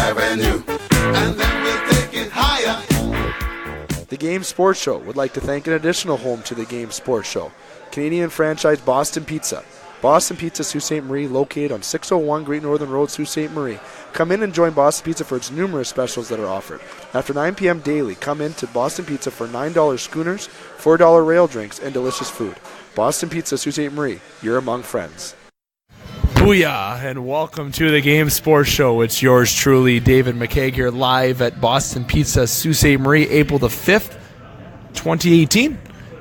Avenue, and then we'll take it higher. The Game Sports Show would like to thank an additional home to the Game Sports Show, Canadian franchise Boston Pizza. Boston Pizza, Sault Ste. Marie, located on 601 Great Northern Road, Sault Ste. Marie. Come in and join Boston Pizza for its numerous specials that are offered. After 9 p.m. daily, come in to Boston Pizza for $9 schooners, $4 rail drinks, and delicious food. Boston Pizza, Sault Ste. Marie, you're among friends. Booyah, and welcome to the Game Sports Show. It's yours truly, David McCaig, here live at Boston Pizza, Sault Ste. Marie, April the 5th, 2018.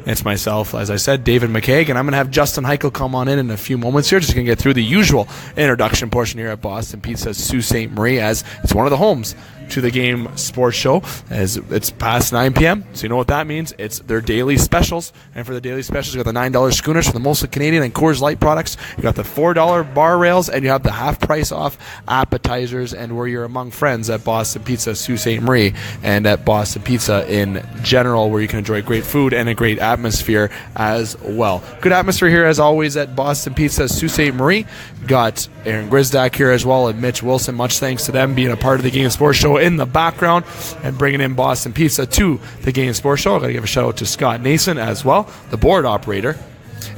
It's myself, as I said, David McCaig, and I'm going to have Justin Hykel come on in a few moments here. Just going to get through the usual introduction portion here at Boston Pizza, Sault Ste. Marie, as it's one of the homes to the Game Sports Show, as it's past 9 p.m. So you know what that means. It's their daily specials. And for the daily specials, you got the $9 schooners for the mostly Canadian and Coors Light products. You got the $4 bar rails, and you have the half price off appetizers, and where you're among friends at Boston Pizza, Sault Ste. Marie, and at Boston Pizza in general, where you can enjoy great food and a great atmosphere as well. Good atmosphere here as always at Boston Pizza, Sault Ste. Marie. Got Aaron Grisdak here as well, and Mitch Wilson. Much thanks to them being a part of the Game Sports Show in the background and bringing in Boston Pizza to the Game Sports Show. I got to give a shout out to Scott Nason as well, the board operator.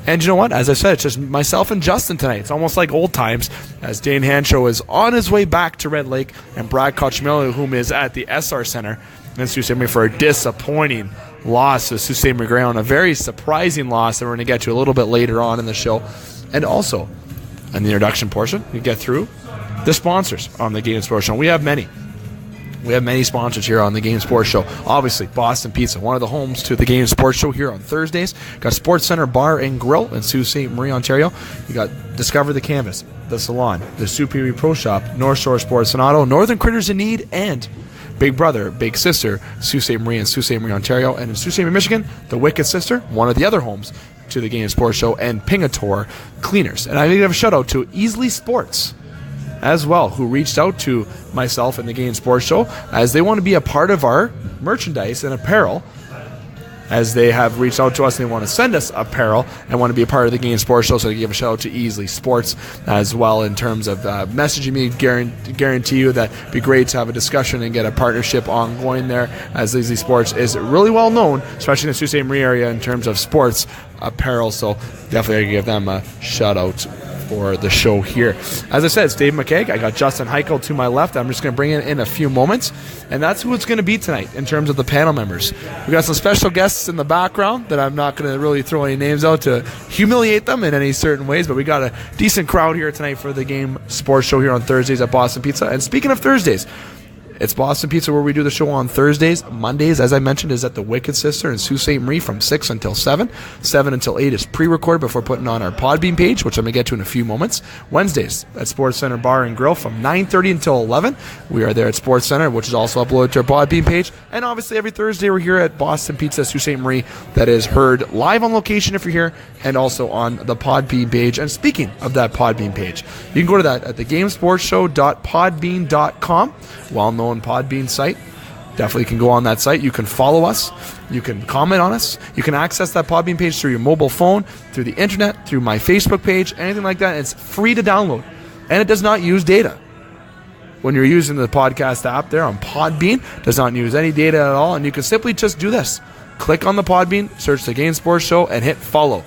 And you know what? As I said, it's just myself and Justin tonight. It's almost like old times, as Dane Hanshaw is on his way back to Red Lake, and Brad Kochmelo, whom is at the SR Center in Sault Ste. Marie for a disappointing loss to Sault Ste. Marie Greyhounds, a very surprising loss that we're going to get to a little bit later on in the show. And also, in the introduction portion, we get through the sponsors on the Game Sports Show. We have many. We have many sponsors here on the Game Sports Show. Obviously, Boston Pizza, one of the homes to the Game Sports Show here on Thursdays. Got Sports Center Bar and Grill in Sault Ste. Marie, Ontario. You got Discover the Canvas, The Salon, The Superior Pro Shop, North Shore Sports and Auto, Northern Critters in Need, and Big Brother, Big Sister, Sault Ste. Marie and Sault Ste. Marie, Ontario. And in Sault Ste. Marie, Michigan, The Wicked Sister, one of the other homes to the Game Sports Show, and Pingator Cleaners. And I think I have a shout out to Easley Sports as well, who reached out to myself and the Game Sports Show, as they want to be a part of our merchandise and apparel, as they have reached out to us and they want to send us apparel and want to be a part of the Game Sports Show. So I give a shout out to Easley Sports as well in terms of messaging me. Guarantee you that it'd be great to have a discussion and get a partnership ongoing there, as Easley Sports is really well known, especially in the Sault Ste. Marie area, in terms of sports apparel. So definitely give them a shout out for the show here. As I said, it's Dave McCaig. I got Justin Hykel to my left. I'm just going to bring in a few moments, and that's who it's going to be tonight in terms of the panel members. We got some special guests in the background that I'm not going to really throw any names out to humiliate them in any certain ways, but we got a decent crowd here tonight for the Game Sports Show here on Thursdays at Boston Pizza. And speaking of Thursdays, it's Boston Pizza where we do the show on Thursdays. Mondays, as I mentioned, is at the Wicked Sister in Sault Ste. Marie from 6 until 7. 7 until 8 is pre-recorded before putting on our Podbean page, which I'm going to get to in a few moments. Wednesdays at Sports Center Bar and Grill from 9:30 until 11. We are there at Sports Center, which is also uploaded to our Podbean page. And obviously every Thursday we're here at Boston Pizza, Sault Ste. Marie. That is heard live on location if you're here, and also on the Podbean page. And speaking of that Podbean page, you can go to that at thegamesportshow.podbean.com. Well-known Podbean site. Definitely can go on that site. You can follow us. You can comment on us. You can access that Podbean page through your mobile phone, through the internet, through my Facebook page, anything like that. It's free to download, and it does not use data. When you're using the podcast app there on Podbean, it does not use any data at all, and you can simply just do this. Click on the Podbean, search the Game Sports Show, and hit follow.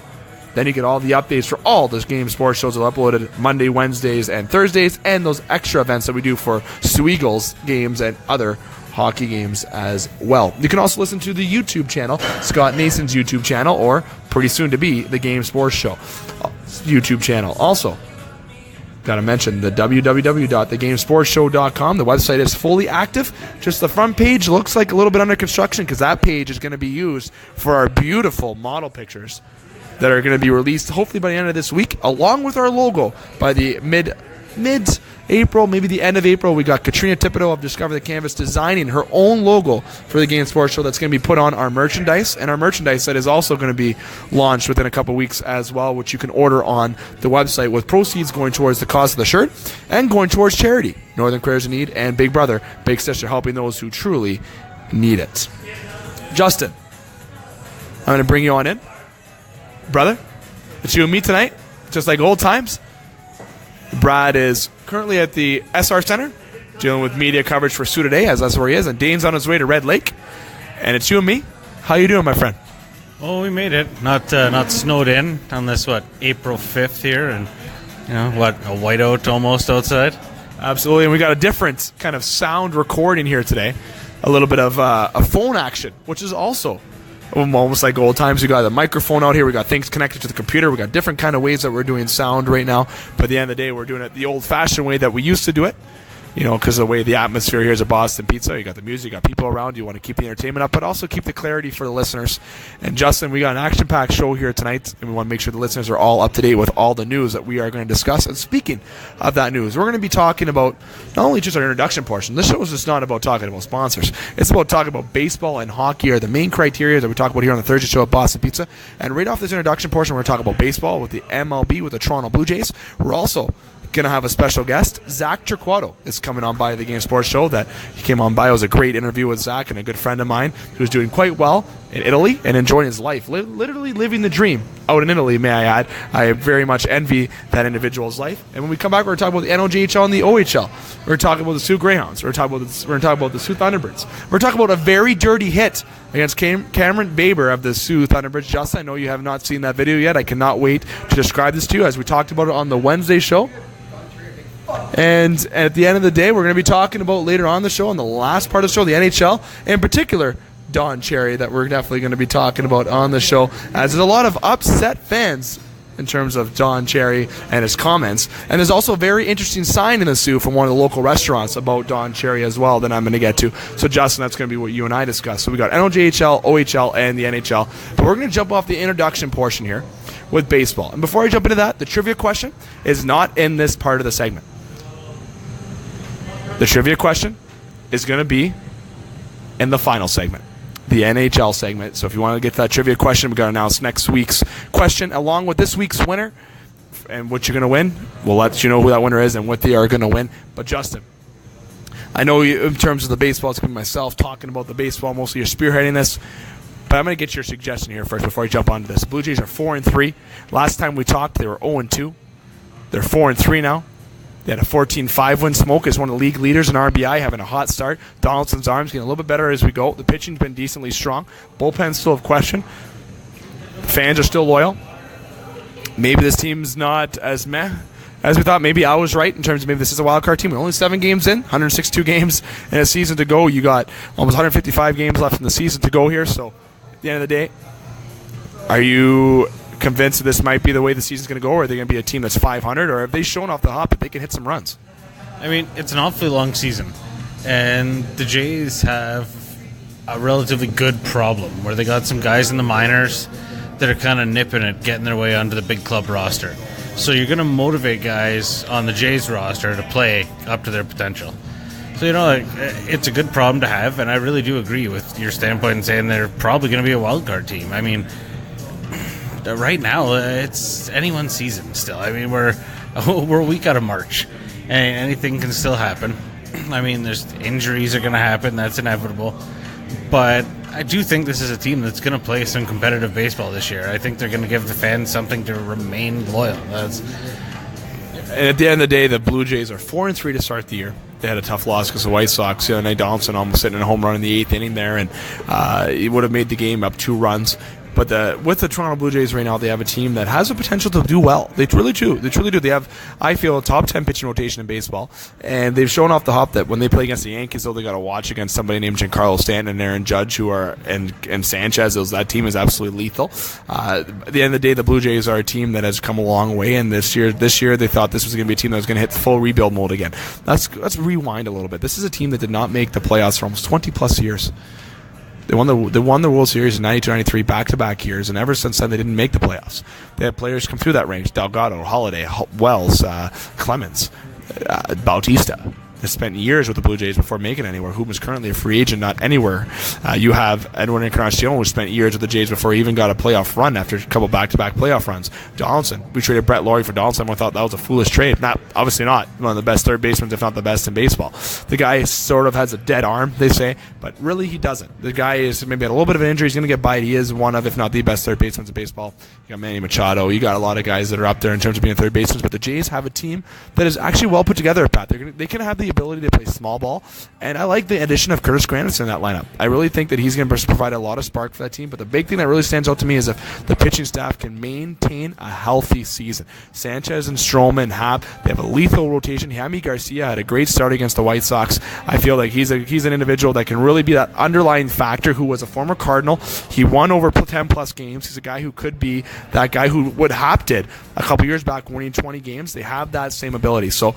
Then you get all the updates for all those Game Sports Shows that are uploaded Monday, Wednesdays, and Thursdays, and those extra events that we do for Soo Eagles games and other hockey games as well. You can also listen to the YouTube channel, Scott Nason's YouTube channel, or pretty soon to be the Game Sports Show YouTube channel. Also, got to mention the www.thegamesportshow.com. The website is fully active. Just the front page looks like a little bit under construction, because that page is going to be used for our beautiful model pictures that are going to be released hopefully by the end of this week, along with our logo by the mid-April, maybe the end of April. We got Katrina Thibodeau of Discover the Canvas designing her own logo for the Game Sports Show that's going to be put on our merchandise, and our merchandise that is also going to be launched within a couple weeks as well, which you can order on the website, with proceeds going towards the cost of the shirt and going towards charity, Northern Critters in Need, and Big Brother, Big Sister, helping those who truly need it. Justin, I'm going to bring you on in. Brother, it's you and me tonight, just like old times. Brad is currently at the SR Center, dealing with media coverage for Soo today, as that's where he is. And Dane's on his way to Red Lake. And it's you and me. How you doing, my friend? Oh, we made it. Not snowed in on this, April 5th here. And, a whiteout almost outside. Absolutely. And we got a different kind of sound recording here today. A little bit of a phone action, which is also almost like old times. We got a microphone out here. We got things connected to the computer. We got different kind of ways that we're doing sound right now. But at the end of the day, we're doing it the old-fashioned way that we used to do it. Because of the way the atmosphere here is at Boston Pizza. You got the music, you got people around. You want to keep the entertainment up, but also keep the clarity for the listeners. And Justin, we got an action-packed show here tonight, and we want to make sure the listeners are all up to date with all the news that we are going to discuss. And speaking of that news, we're going to be talking about not only just our introduction portion. This show is just not about talking about sponsors. It's about talking about baseball and hockey are the main criteria that we talk about here on the Thursday show at Boston Pizza. And right off this introduction portion, we're going to talk about baseball with the MLB, with the Toronto Blue Jays. We're also going to have a special guest. Zac Torquato is coming on by the Game Sports Show. That he came on by. It was a great interview with Zac, and a good friend of mine who's doing quite well in Italy and enjoying his life, literally living the dream out in Italy, may I add. I very much envy that individual's life. And when we come back, we're going to talk about the NOJHL and the OHL. We're going to talk about the Soo Greyhounds. We're going to talk about the Soo Thunderbirds. We're going to talk about a very dirty hit against Cameron Baber of the Soo Thunderbirds. Justin, I know you have not seen that video yet. I cannot wait to describe this to you, as we talked about it on the Wednesday show. And at the end of the day, we're going to be talking about later on the show, on the last part of the show, the NHL, in particular, Don Cherry, that we're definitely going to be talking about on the show, as there's a lot of upset fans in terms of Don Cherry and his comments. And there's also a very interesting sign in the Soo from one of the local restaurants about Don Cherry as well that I'm going to get to. So, Justin, that's going to be what you and I discuss. So we got NOJHL, OHL, and the NHL. But we're going to jump off the introduction portion here with baseball. And before I jump into that, the trivia question is not in this part of the segment. The trivia question is going to be in the final segment, the NHL segment. So if you want to get to that trivia question, we're going to announce next week's question along with this week's winner and what you're going to win. We'll let you know who that winner is and what they are going to win. But Justin, I know you, in terms of the baseball, it's been myself talking about the baseball. Mostly you're spearheading this. But I'm going to get your suggestion here first before I jump onto this. The Blue Jays are 4-3. Last time we talked, they were 0-2. They're 4-3 now. They had a 14-5 win. Smoke is one of the league leaders in RBI, having a hot start. Donaldson's arms getting a little bit better as we go. The pitching's been decently strong. Bullpen's still of question. Fans are still loyal. Maybe this team's not as meh as we thought. Maybe I was right in terms of maybe this is a wild card team. We're only 7 games in, 162 games in a season to go. You got almost 155 games left in the season to go here. So at the end of the day, are you convinced that this might be the way the season's going to go, or are they going to be a team that's 500, or have they shown off the hop that they can hit some runs? I mean, it's an awfully long season, and the Jays have a relatively good problem where they got some guys in the minors that are kind of nipping it, getting their way onto the big club roster. So you're going to motivate guys on the Jays roster to play up to their potential. So, it's a good problem to have, and I really do agree with your standpoint in saying they're probably going to be a wild card team. I mean, right now, it's anyone's season still. I mean, we're a week out of March, and anything can still happen. I mean, there's injuries are going to happen. That's inevitable. But I do think this is a team that's going to play some competitive baseball this year. I think they're going to give the fans something to remain loyal. And at the end of the day, the Blue Jays are 4-3 to start the year. They had a tough loss because the White Sox. The other night, Donaldson almost hitting a home run in the 8th inning there, and he would have made the game up 2 runs. But with the Toronto Blue Jays right now, they have a team that has the potential to do well. They really do. They truly do. They have, I feel, a top 10 pitching rotation in baseball. And they've shown off the hop that when they play against the Yankees, though, they got to watch against somebody named Giancarlo Stanton and Aaron Judge, and Sanchez. That team is absolutely lethal. At the end of the day, the Blue Jays are a team that has come a long way. And this year they thought this was going to be a team that was going to hit full rebuild mode again. Let's rewind a little bit. This is a team that did not make the playoffs for almost 20-plus years. They won the World Series in 92-93 back-to-back years, and ever since then they didn't make the playoffs. They had players come through that range: Delgado, Holiday, Wells, Clemens, Bautista. They spent years with the Blue Jays before making anywhere. Who was currently a free agent, not anywhere. You have Edwin Encarnacion, who spent years with the Jays before he even got a playoff run after a couple back-to-back playoff runs. Donaldson, we traded Brett Laurie for Donaldson. Everyone thought that was a foolish trade. Obviously not. One of the best third basemen, if not the best in baseball. The guy sort of has a dead arm, they say, but really he doesn't. The guy is maybe had a little bit of an injury. He's going to get by. He is one of, if not the best third basemen in baseball. You got Manny Machado. You got a lot of guys that are up there in terms of being third basemen, but the Jays have a team that is actually well put together, Pat. They can have the ability to play small ball, and I like the addition of Curtis Granderson in that lineup. I really think that he's going to provide a lot of spark for that team, but the big thing that really stands out to me is if the pitching staff can maintain a healthy season. Sanchez and Stroman they have a lethal rotation. Jaime Garcia had a great start against the White Sox. I feel like he's an individual that can really be that underlying factor who was a former Cardinal. He won over 10-plus games. He's a guy who could be that guy who what Hap did a couple years back, winning 20 games. They have that same ability. So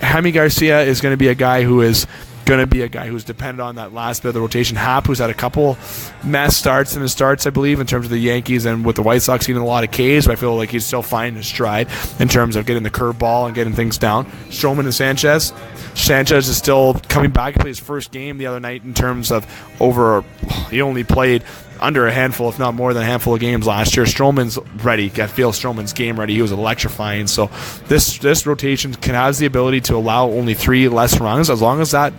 Jaime Garcia is going to be a guy who's dependent on that last bit of the rotation. Hap, who's had a couple mess starts in his starts, I believe, in terms of the Yankees and with the White Sox getting a lot of Ks, but I feel like he's still finding his stride in terms of getting the curveball and getting things down. Stroman and Sanchez. Sanchez is still coming back. He played his first game the other night in terms of he only played under a handful, if not more than a handful of games last year. Stroman's ready. I feel Stroman's game ready. He was electrifying. So this rotation has the ability to allow only 3 less runs as long as that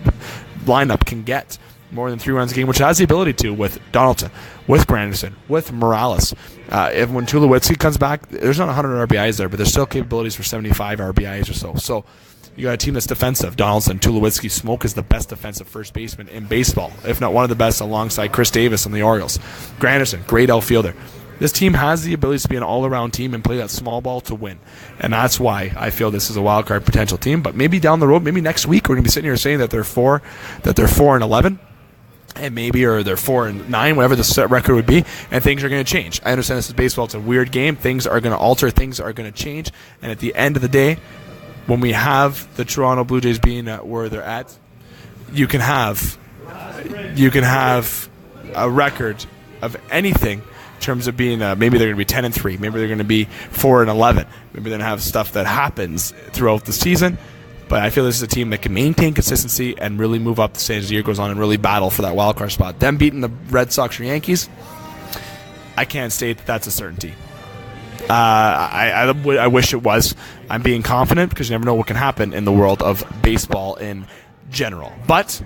lineup can get more than 3 runs a game, which has the ability to with Donaldson, with Granderson, with Morales. When Tulowitzki comes back, there's not 100 RBIs there, but there's still capabilities for 75 RBIs or so. So you got a team that's defensive. Donaldson, Tulowitzki, Smoke is the best defensive first baseman in baseball, if not one of the best, alongside Chris Davis on the Orioles. Granderson, great outfielder. This team has the ability to be an all-around team and play that small ball to win. And that's why I feel this is a wild card potential team. But maybe down the road, maybe next week, we're going to be sitting here saying that they're 4-11. And maybe, or they're 4-9, whatever the set record would be, and things are going to change. I understand this is baseball. It's a weird game. Things are going to alter. Things are going to change. And at the end of the day, when we have the Toronto Blue Jays being at where they're at, you can have a record of anything in terms of being maybe they're going to be 10-3, maybe they're going to be 4-11, maybe they're going to have stuff that happens throughout the season. But I feel this is a team that can maintain consistency and really move up the stage as the year goes on and really battle for that wild card spot. Them beating the Red Sox or Yankees, I can't state that that's a certainty. I wish it was. I'm being confident because you never know what can happen in the world of baseball in general. But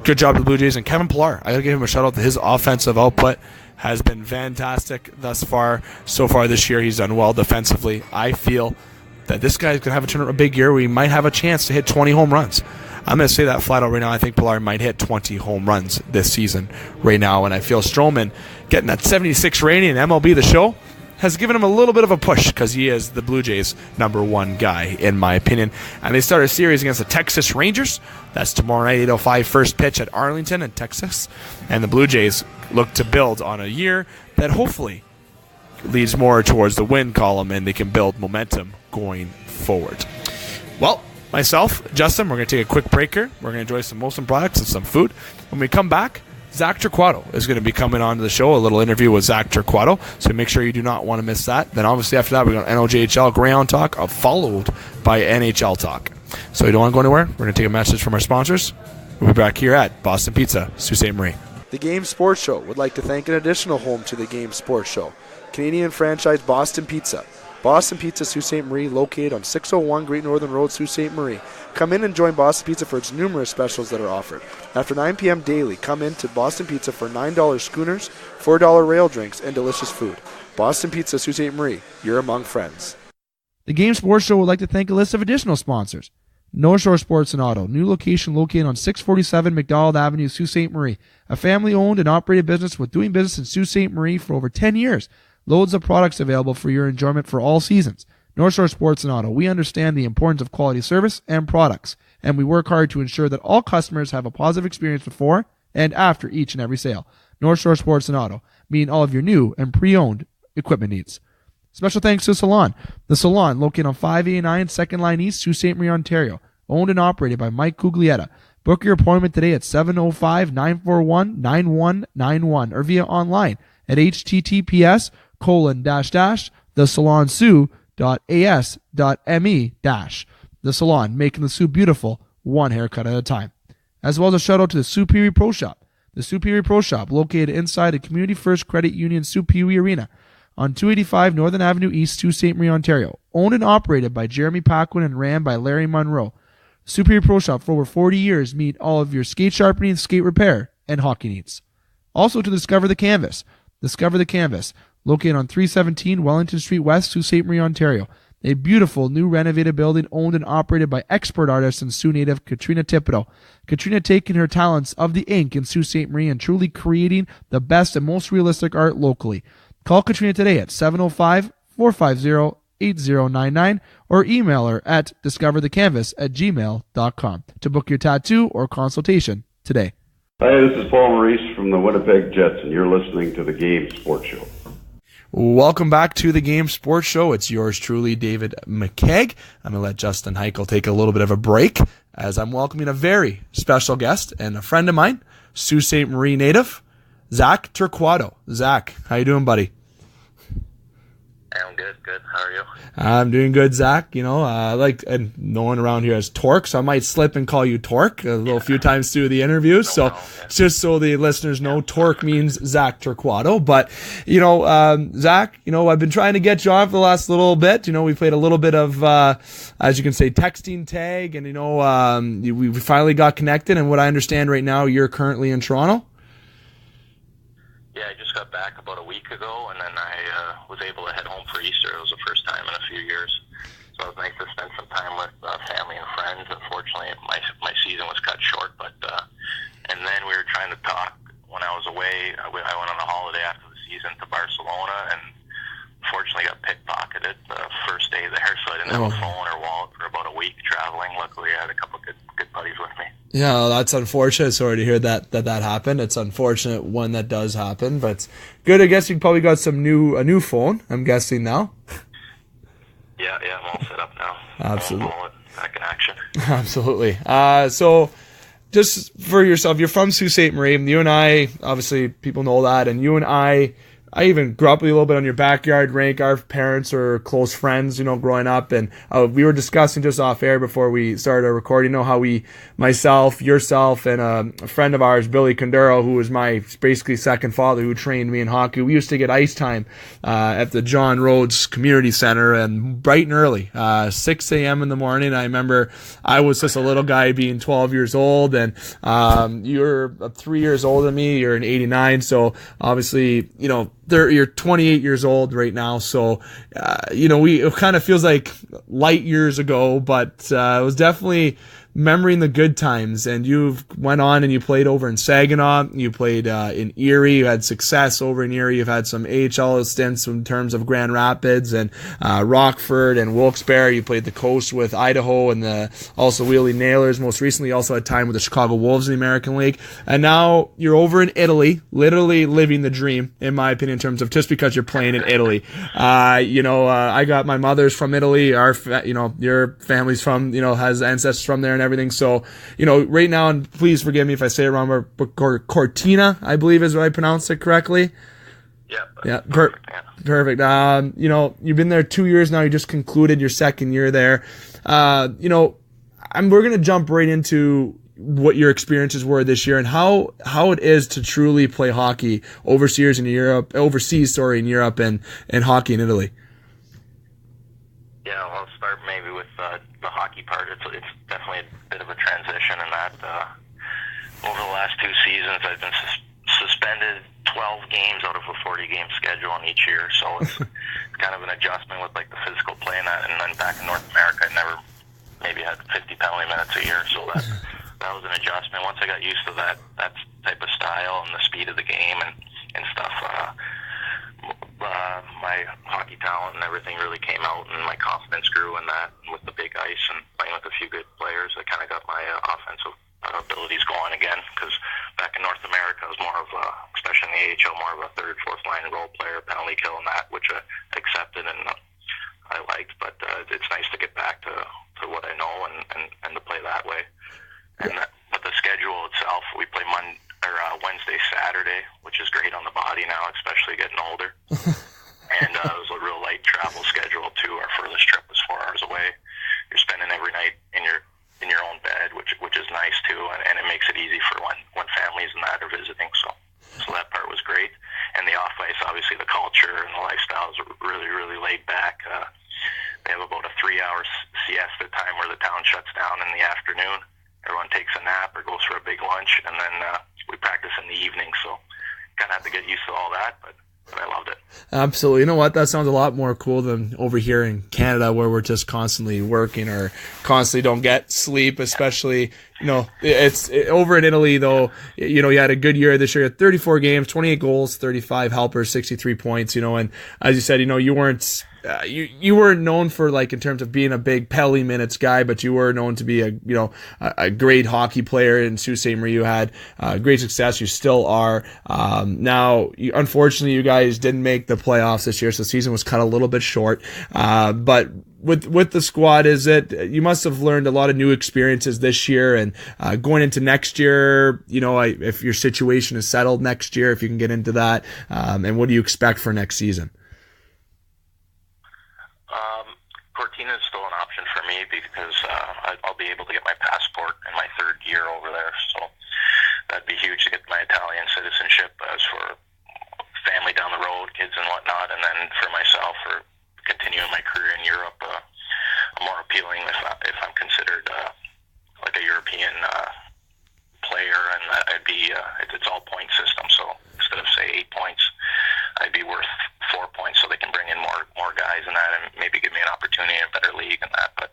good job to the Blue Jays and Kevin Pillar. I got to give him a shout out to his offensive output. Has been fantastic thus far. So far this year, he's done well defensively. I feel that this guy's going to have a big year where he might have a chance to hit 20 home runs. I'm going to say that flat out right now. I think Pillar might hit 20 home runs this season right now. And I feel Stroman getting that 76 rating in MLB The Show has given him a little bit of a push because he is the Blue Jays' #1 guy, in my opinion. And they start a series against the Texas Rangers. That's tomorrow night, 8:05, first pitch at Arlington in Texas. And the Blue Jays look to build on a year that hopefully leads more towards the win column and they can build momentum going forward. Well, myself, Justin, we're going to take a quick break here. We're going to enjoy some Molson products and some food. When we come back, Zac Torquato is going to be coming on to the show, a little interview with Zac Torquato, so make sure you do not want to miss that. Then obviously after that, we're going to NOJHL Greyhound Talk, followed by NHL Talk. So you don't want to go anywhere. We're going to take a message from our sponsors. We'll be back here at Boston Pizza, Sault Ste. Marie. The Game Sports Show would like to thank an additional home to the Game Sports Show, Canadian franchise Boston Pizza. Boston Pizza, Sault Ste. Marie, located on 601 Great Northern Road, Sault Ste. Marie. Come in and join Boston Pizza for its numerous specials that are offered. After 9 p.m. daily, come in to Boston Pizza for $9 schooners, $4 rail drinks, and delicious food. Boston Pizza, Sault Ste. Marie, you're among friends. The Game Sports Show would like to thank a list of additional sponsors. North Shore Sports and Auto, new location located on 647 McDonald Avenue, Sault Ste. Marie. A family-owned and operated business with doing business in Sault Ste. Marie for over 10 years. Loads of products available for your enjoyment for all seasons. North Shore Sports and Auto, we understand the importance of quality service and products, and we work hard to ensure that all customers have a positive experience before and after each and every sale. North Shore Sports and Auto, meeting all of your new and pre-owned equipment needs. Special thanks to Salon. The Salon, located on 589 2nd Line East, Sault Ste. Marie, Ontario. Owned and operated by Mike Cuglietta. Book your appointment today at 705-941-9191 or via online at https://thesalonsoo.as.me-. The Salon, making the Soo beautiful, one haircut at a time. As well as a shout out to the Soo Pee-wee Pro Shop. The Soo Pee-wee Pro Shop, located inside the Community First Credit Union Soo Pee-wee Arena on 285 Northern Avenue East, Sault Ste. Marie, Ontario. Owned and operated by Jeremy Paquin and ran by Larry Monroe. Soo Pee-wee Pro Shop, for over 40 years, meet all of your skate sharpening, skate repair, and hockey needs. Also to Discover the Canvas. Discover the Canvas, located on 317 Wellington Street West, Sault Ste. Marie, Ontario. a beautiful new renovated building owned and operated by expert artist and Sioux native Katrina Thibodeau. Katrina taking her talents of the ink in Sault Ste. Marie and truly creating the best and most realistic art locally. Call Katrina today at 705-450-8099 or email her at discoverthecanvas@gmail.com to book your tattoo or consultation today. Hi, this is Paul Maurice from the Winnipeg Jets, and you're listening to the Game Sports Show. Welcome back to the Game Sports Show. It's yours truly, David McCaig. I'm going to let Justin Hykel take a little bit of a break as I'm welcoming a very special guest and a friend of mine, Sault Ste. Marie native, Zac Torquato. Zac, how you doing, buddy? I'm good. How are you? I'm doing good, Zac. You know, and no one around here has Torque, so I might slip and call you Torque a few times through the interview. So just so the listeners know, Torque means Zac Torquato. But, you know, Zac, you know, I've been trying to get you on for the last little bit. You know, we played a little bit of, as you can say, texting tag, and, you know, we finally got connected. And what I understand right now, you're currently in Toronto? Yeah, I just got back about a week ago, and then I was able to head home for Easter. It was the first time in a few years. So it was nice to spend some time with family and friends. Unfortunately, my season was cut short, but and then we were trying to talk when I was away. I went on a holiday after the season to Barcelona, and unfortunately got pickpocketed the first day there, so I didn't have a phone or wallet for about a week traveling. Luckily, I had a couple good buddies with me. Yeah, that's unfortunate. Sorry to hear that happened. It's unfortunate when that does happen, but it's good. I guess you probably got a new phone, I'm guessing now. Yeah, I'm all set up now. Absolutely. Wallet back in action. Absolutely. So just for yourself, you're from Sault Ste. Marie. You and I, obviously, people know that, and you and I even grew up with you a little bit on your backyard rink. Our parents are close friends, you know, growing up. And we were discussing just off air before we started our recording, you know, how myself, yourself, and a friend of ours, Billy Conduro, who was my basically second father, who trained me in hockey. We used to get ice time at the John Rhodes Community Center, and bright and early, 6 a.m. in the morning. I remember I was just a little guy being 12 years old, and you're 3 years older than me. You're in 89. So obviously, you know, you're 28 years old right now, so you know, it kind of feels like light years ago, but it was definitely remembering the good times. And you went on and you played over in Saginaw, you played in Erie, you had success over in Erie, you've had some AHL stints in terms of Grand Rapids and Rockford and Wilkes-Barre. You played the coast with Idaho and also Wheelie Nailers. Most recently, you also had time with the Chicago Wolves in the American League. And now you're over in Italy, literally living the dream, in my opinion, in terms of just because you're playing in Italy. You know, I got my mother's from Italy. You know, your family's from, you know, has ancestors from there and everything. So, you know, right now, and please forgive me if I say it wrong, but Cortina, I believe is what I pronounced it correctly. Yeah. Perfect. You know, you've been there 2 years now. You just concluded your second year there. You know, we're going to jump right into what your experiences were this year and how it is to truly play hockey overseas in Europe and hockey in Italy. Yeah, I'll start maybe with the hockey part. It's definitely a bit of a transition in that over the last 2 seasons I've been suspended 12 games out of a 40-game schedule in each year, so it's kind of an adjustment with like the physical play and that. And then back in North America, I never maybe had 50 penalty minutes a year, so that was an adjustment. Once I got used to that type of style and the speed of the game and stuff, my hockey talent and everything really came out, and my confidence grew in that. And with the big ice and playing with a few good players, I kind of got my offensive abilities going again, because back in North America, I was more of especially in the AHL, more of a third, fourth line role player, penalty kill and that, which I accepted and I liked. But it's nice to get back to what I know and to play that way. And but the schedule itself, we play Wednesday, Saturday, which is great on the body now, especially getting older. And it was a real light travel schedule too. Our furthest trip was 4 hours away. You're spending every night in your own bed, which is nice too, and it makes it easy for when families and that are visiting. So that part was great. And the off ice, obviously, the culture and the lifestyle is really, really laid back. They have about a 3-hour siesta time where the town shuts down in the afternoon. Everyone takes a nap or goes for a big lunch, and then we practice in the evening. So kind of have to get used to all that, but I loved it. Absolutely. You know what? That sounds a lot more cool than over here in Canada, where we're just constantly working or constantly don't get sleep, especially, over in Italy, though, you had a good year this year, 34 games, 28 goals, 35 helpers, 63 points, and as you said, you weren't, you weren't known for, like, in terms of being a big Pelly minutes guy, but you were known to be a great hockey player in Sault Ste. Marie. You had great success. You still are. Now, unfortunately, you guys didn't make the playoffs this year, so the season was cut a little bit short. But with the squad, you must have learned a lot of new experiences this year, and going into next year, if your situation is settled next year, if you can get into that, and what do you expect for next season? Cortina is still an option for me because I'll be able to get my passport in my third year over there, so that'd be huge to get my Italian citizenship. As for family down the road, kids and whatnot, and then for myself, for continuing my career in Europe, more appealing if I'm considered like a European player, and I'd be it's all point system. So instead of say 8 points, I'd be worth 4 points, so they can bring in more guys in that and maybe give me an opportunity in a better league and that. But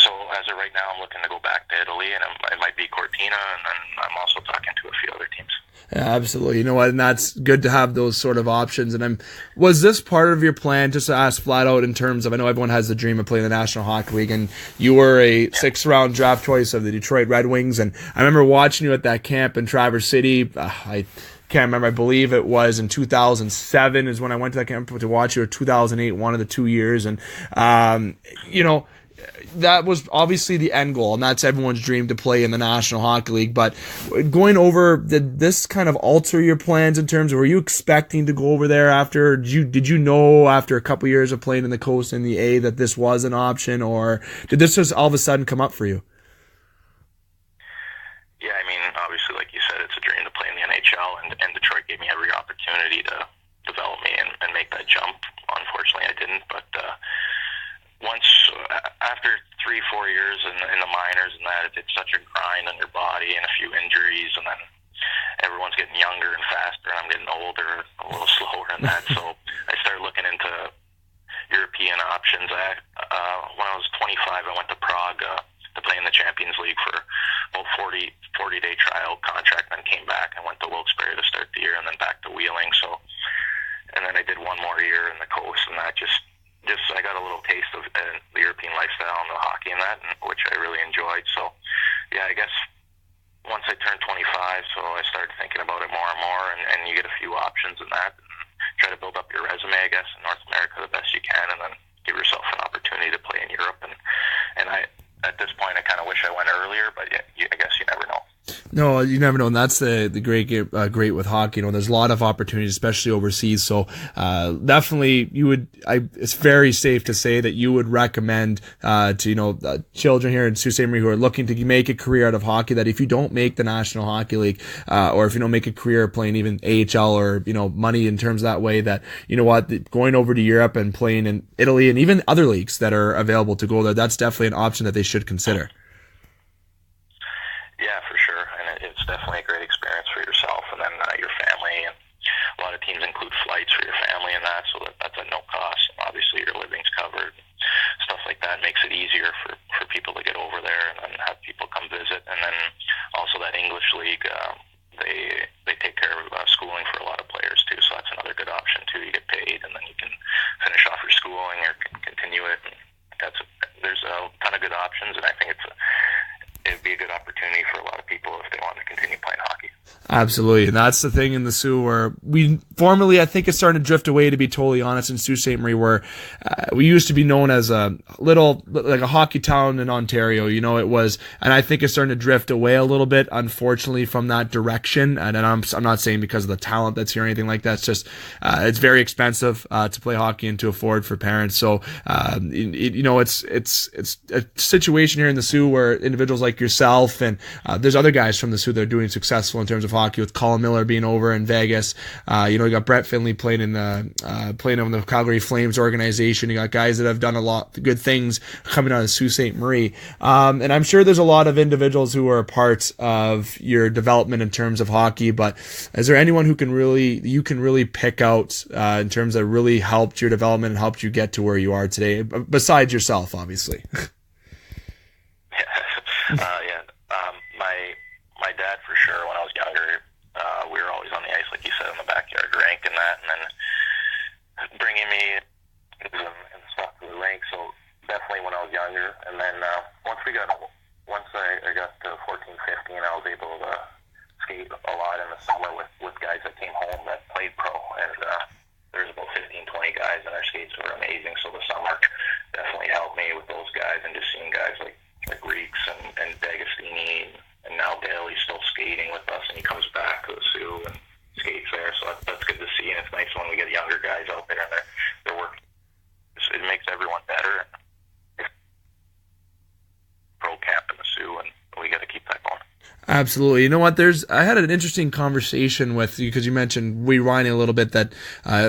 so as of right now, I'm looking to go back to Italy, and it might be Cortina, and then I'm also talking to a few other teams. Yeah, absolutely. You know what? And that's good to have those sort of options. And was this part of your plan, just to ask flat out, in terms of, I know everyone has the dream of playing the National Hockey League, and you were a 6th round draft choice of the Detroit Red Wings. And I remember watching you at that camp in Traverse City. I can't remember. I believe it was in 2007 is when I went to that camp to watch you, or 2008, one of the 2 years. And, that was obviously the end goal, and that's everyone's dream, to play in the National Hockey League. But going over, did this kind of alter your plans in terms of, were you expecting to go over there after? Did you know after a couple years of playing in the Coast and the A that this was an option, or did this just all of a sudden come up for you? Yeah, I mean, obviously, like you said, it's a dream to play in the NHL, and Detroit gave me every opportunity to develop me and make that jump. Unfortunately, I didn't, but once after 3-4 years in the minors and that, it's such a grind on your body and a few injuries, and then everyone's getting younger and faster, and I'm getting older, a little slower in that. So I started looking into European options. When I was 25, I went to Prague to play in the Champions League for about 40-day trial contract, then came back and went to Wilkes-Barre to start the year, and then back to Wheeling. So, and then I did one more year in the Coast, and that just I got a little taste of the European lifestyle and the hockey and that, which I really enjoyed. So, yeah, I guess once I turned 25, so I started thinking about it more and more, and you get a few options in that, and try to build up your resume, I guess, in North America the best you can, and then give yourself an opportunity to play in Europe. And I, at this point, I kind of wish I went earlier, but yeah, I guess you never know. No, you never know, and that's the great with hockey. There's a lot of opportunities, especially overseas. So definitely, it's very safe to say that you would recommend to children here in Sault Ste. Marie who are looking to make a career out of hockey, that if you don't make the National Hockey League, or if you don't make a career playing even AHL or money in terms of that way, that going over to Europe and playing in Italy and even other leagues that are available to go there, that's definitely an option that they should consider. Yeah, for sure, and it's definitely a great experience for yourself and then your family, and a lot of teams include flights for your family and that, so that's at no cost. Obviously, your living's covered. Stuff like that makes it easier for people to get over there and then have people come visit. And then also that English league, they take care of schooling for a lot of players too, so that's another good option too. You get paid, and then you can finish off your schooling or continue it. And there's a ton of good options, and I think it'd be a good opportunity for a lot of people if they want to continue playing hockey. Absolutely, and that's the thing in the Soo, where we formerly, I think it's starting to drift away, to be totally honest, in Sault Ste. Marie, where we used to be known as a little, like a hockey town in Ontario, it was, and I think it's starting to drift away a little bit, unfortunately, from that direction. And I'm not saying because of the talent that's here or anything like that. It's just, it's very expensive to play hockey and to afford for parents. So, it's a situation here in the Soo where individuals like yourself and there's other guys from the Soo that are doing successful in terms of hockey hockey with Colin Miller being over in Vegas. You know, you got Brett Finley playing in the Calgary Flames organization. You got guys that have done a lot of good things coming out of Sault Ste. Marie. And I'm sure there's a lot of individuals who are a part of your development in terms of hockey, but is there anyone who you can really pick out in terms of really helped your development and helped you get to where you are today, besides yourself, obviously? My dad, for sure, when I was younger, we were always on the ice, like you said, in the backyard rink and that, and then bringing me and stuff to the rink. So definitely when I was younger, and then once I got to 14, 15, I was able to skate a lot in the summer with guys that came home that played pro, and there's about 15, 20 guys, and our skates were amazing. So the summer definitely helped me with those guys, and just seeing guys like Reeks and D'Agostini, and now Daly's still skating with us, and he comes back to the Sioux and skates there. So that's good to see, and it's nice when we get younger guys out there and they're working. It makes everyone better. Pro camp in the Sioux, and we got to keep that going. Absolutely. You know what? I had an interesting conversation with you because you mentioned rewinding a little bit that,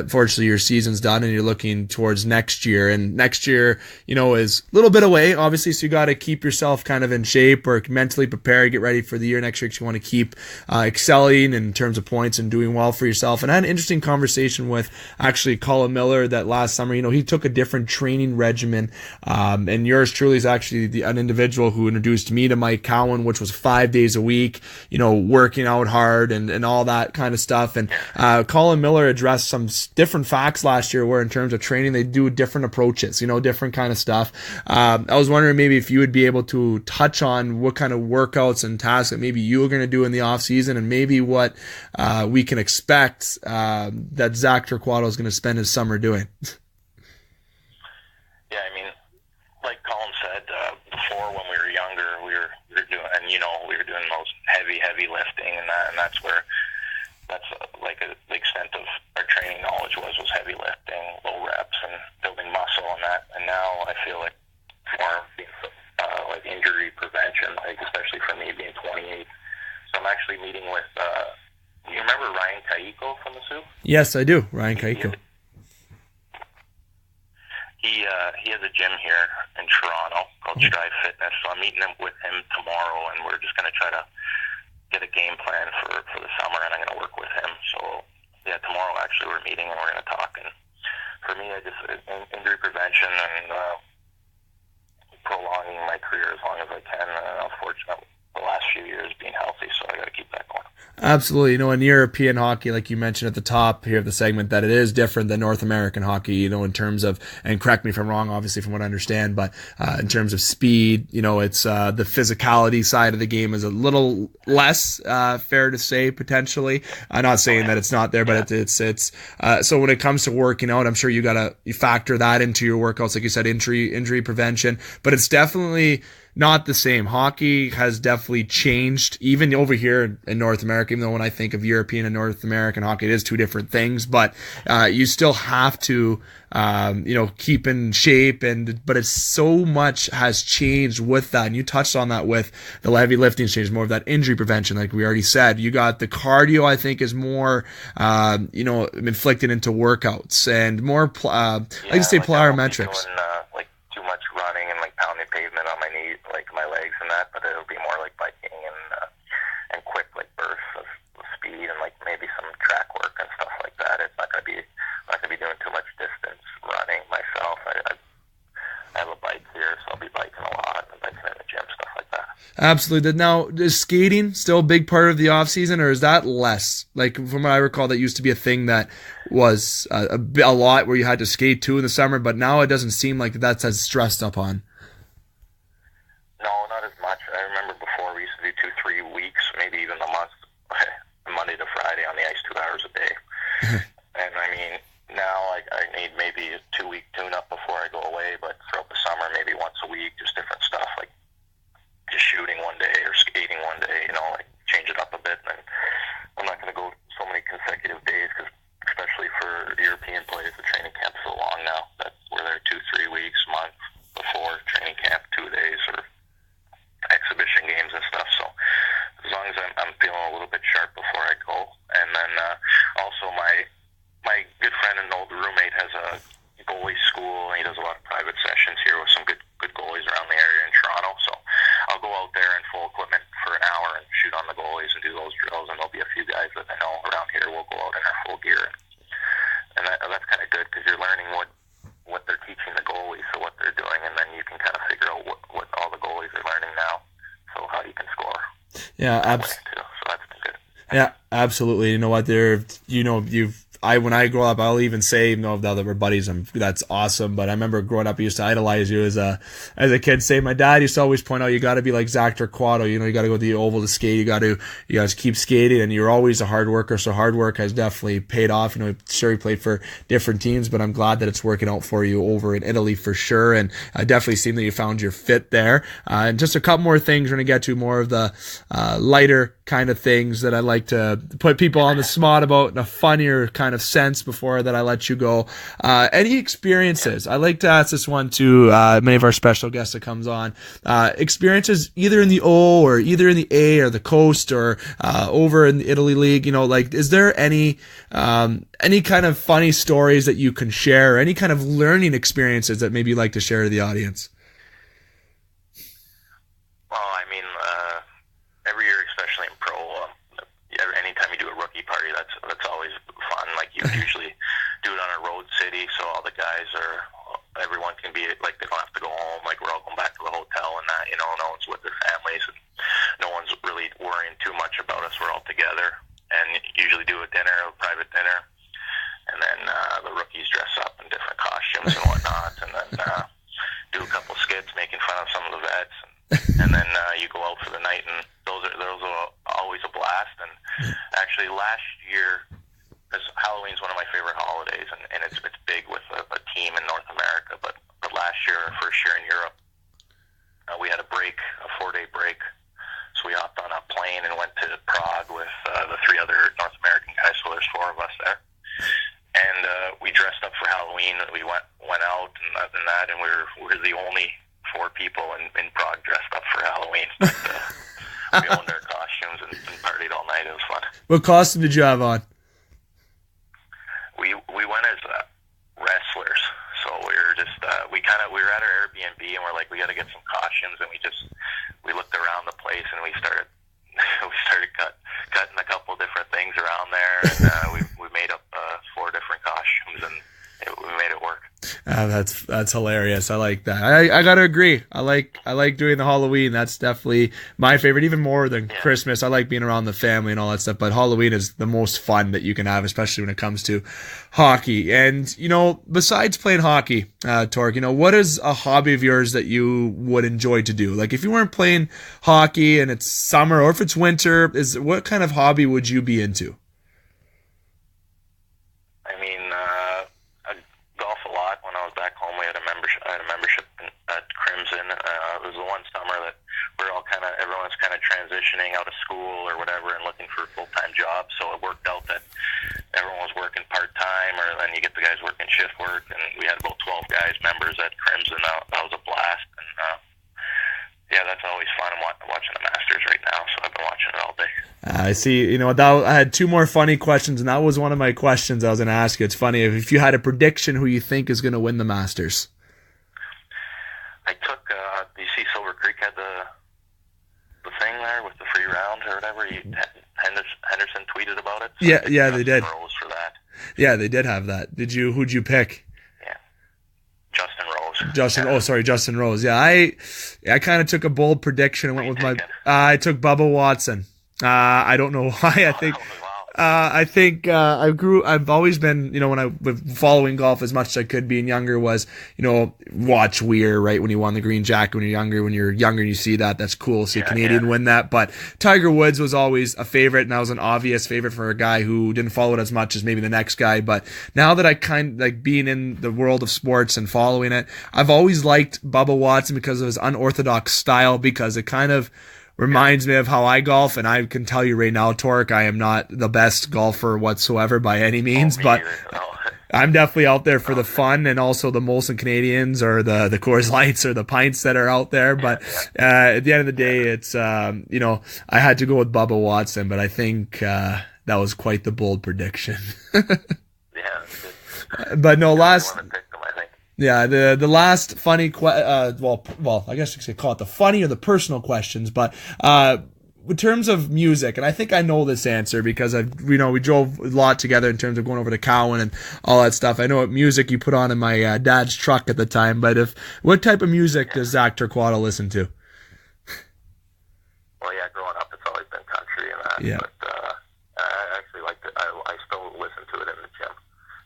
fortunately your season's done and you're looking towards next year, and next year, you know, is a little bit away, obviously. So you got to keep yourself kind of in shape or mentally prepared, get ready for the year next year because you want to keep, excelling in terms of points and doing well for yourself. And I had an interesting conversation with actually Colin Miller that last summer. You know, he took a different training regimen. And yours truly is actually an individual who introduced me to Mike Cowan, which was 5 days a week, you know, working out hard and all that kind of stuff. And Colin Miller addressed some different facts last year where in terms of training, they do different approaches, you know, different kind of stuff. I was wondering maybe if you would be able to touch on what kind of workouts and tasks that maybe you are going to do in the off season, and maybe what we can expect that Zac Torquato is going to spend his summer doing. Yeah, I mean, like Colin said, before when we were younger, we were doing, and you know, we were doing those heavy lifting, and that's the extent of our training knowledge was heavy lifting, low reps, and building muscle and that. And now I feel like more like injury prevention, like especially for me being 28. So I'm actually meeting with. You remember Ryan Kaiko from the Sioux? Yes, I do. Ryan Kaiko. He has a gym here in Toronto called Strive Fitness, so I'm meeting with him tomorrow, and we're just going to try to get a game plan for the summer, and I'm going to work with him. So, yeah, tomorrow actually we're meeting, and we're going to talk. And for me, I just injury prevention and prolonging my career as long as I can. And unfortunately, the last few years being healthy, so I got to keep that going. Absolutely. You know, in European hockey, like you mentioned at the top here of the segment, that it is different than North American hockey, you know, in terms of, and correct me if I'm wrong, obviously, from what I understand, but in terms of speed, you know, it's the physicality side of the game is a little less fair to say, potentially. I'm not saying that it's not there, but it's so when it comes to working out, I'm sure you factor that into your workouts, like you said, injury prevention, but it's definitely not the same. Hockey has definitely changed, even over here in North America, even though when I think of European and North American hockey, it is two different things, but you still have to, you know, keep in shape, but it's so much has changed with that. And you touched on that with the heavy lifting change, more of that injury prevention, like we already said. You got the cardio, I think, is more, you know, inflicted into workouts and more, like you say, plyometrics. Like too much running and like pounding pavement on my knees, like my legs and that, but it'll be more like biking and quick like bursts of speed and like maybe some track work and stuff like that. It's not gonna be doing too much distance running myself. I have a bike here, so I'll be biking a lot and biking in the gym, stuff like that. Absolutely. Now, is skating still a big part of the off season, or is that less? Like from what I recall, that used to be a thing that was a lot where you had to skate too in the summer, but now it doesn't seem like that's as stressed up on. No, not as much. I remember before we used to do 2-3 weeks, maybe even a month, Monday to Friday on the ice, 2 hours a day. And I mean, now I need maybe a 2-week tune-up before I go away, but throughout the summer, maybe once a week, just different stuff, like just shooting one day or skating one day, you know, like change it up a bit. And I'm not going to go so many consecutive days, because especially for European players, the training camp's so long now that we're there 2-3 weeks, month before training camp, 2 days, or exhibition games and stuff. So as long as I'm feeling a little bit sharp before I Yeah, too, so that's been good. Yeah, absolutely. You know what? When I grow up, I'll even say, the other buddies, that's awesome. But I remember growing up, I used to idolize you as a kid. Say, my dad used to always point out, you got to be like Zac Torquato. You got to go to the oval to skate. You got to keep skating, and you're always a hard worker. So hard work has definitely paid off. Sure, he played for different teams, but I'm glad that it's working out for you over in Italy for sure. And I definitely seem that you found your fit there. And just a couple more things. We're gonna get to more of the lighter kind of things that I like to put people on the spot about in a funnier kind of sense before that I let you go. Any experiences? I like to ask this one to many of our special guests that comes on. Experiences either in the O or either in the A or the Coast or over in the Italy League. Is there any kind of funny stories that you can share, or any kind of learning experiences that maybe you'd like to share to the audience? Well, every year, especially in pro, anytime you do a rookie party, that's always fun. Like, you usually do it on a road city, so all the guys everyone can be, like, they don't have to go home. Like, we're all going back to the hotel and that, no one's with their families, and no one's really worrying too much about us. We're all together, and usually do a private dinner, and then the rookies dress up in different costumes and whatnot, and then do a couple skits making fun of some of the vets, and then you go out for the night, and those are always a blast. And actually, last year, because Halloween's one of my favorite holidays, and it's big with a team in North America. But last year, our first year in Europe, we had a 4-day break. So we hopped on a plane and went to Prague with the 3 other North American guys. So there's 4 of us there, and we dressed up for Halloween. We went out and that, and we're the only 4 people in Prague dressed up for Halloween. But, we owned our costumes and partied all night. It was fun. What costume did you have on? We went as wrestlers. So we were just we were at our Airbnb, and we're like, we got to get some costumes, and we looked around the place, and we started cutting a couple different things around there, and we made up 4 different costumes, and we made it work. That's hilarious. I like that. I gotta agree. I like doing the Halloween. That's definitely my favorite, even more than Christmas. I like being around the family and all that stuff, but Halloween is the most fun that you can have, especially when it comes to hockey. And besides playing hockey, Torque, what is a hobby of yours that you would enjoy to do? Like, if you weren't playing hockey and it's summer, or if it's winter, what kind of hobby would you be into? Everyone's kind of transitioning out of school or whatever and looking for a full-time job, so it worked out that everyone was working part-time, or then you get the guys working shift work, and we had about 12 guys, members at Crimson. That was a blast, and that's always fun. I'm watching the Masters right now, so I've been watching it all day. I see. I had 2 more funny questions, and that was one of my questions I was going to ask you. It's funny, if you had a prediction, who you think is going to win the Masters? I took, you see Silver Creek had the thing there with the free round or whatever. Henderson tweeted about it. So yeah, they did. Rose for that. Yeah, they did have that. Who'd you pick? Yeah, Justin Rose. Justin Rose. Yeah, I kind of took a bold prediction and went with I took Bubba Watson. I don't know why. I think I've always been, when I was following golf as much as I could being younger, was, watch Weir, right? When he won the green jacket when you're younger and you see that's cool. See a Canadian win that. But Tiger Woods was always a favorite, and that was an obvious favorite for a guy who didn't follow it as much as maybe the next guy. But now that I kind of like being in the world of sports and following it, I've always liked Bubba Watson because of his unorthodox style, because it kind of reminds me of how I golf, and I can tell you right now, Torque, I am not the best golfer whatsoever by any means, but I'm definitely out there for the fun, and also the Molson Canadians or the Coors Lights or the pints that are out there. But at the end of the day, it's I had to go with Bubba Watson, but I think that was quite the bold prediction. But no, the last funny I guess you could call it the funny or the personal questions, but in terms of music, and I think I know this answer because we drove a lot together in terms of going over to Cowan and all that stuff. I know what music you put on in my dad's truck at the time, but what type of music does Zac Torquato listen to? Well, growing up, it's always Yeah. But I actually liked it. I still listen to it in the gym.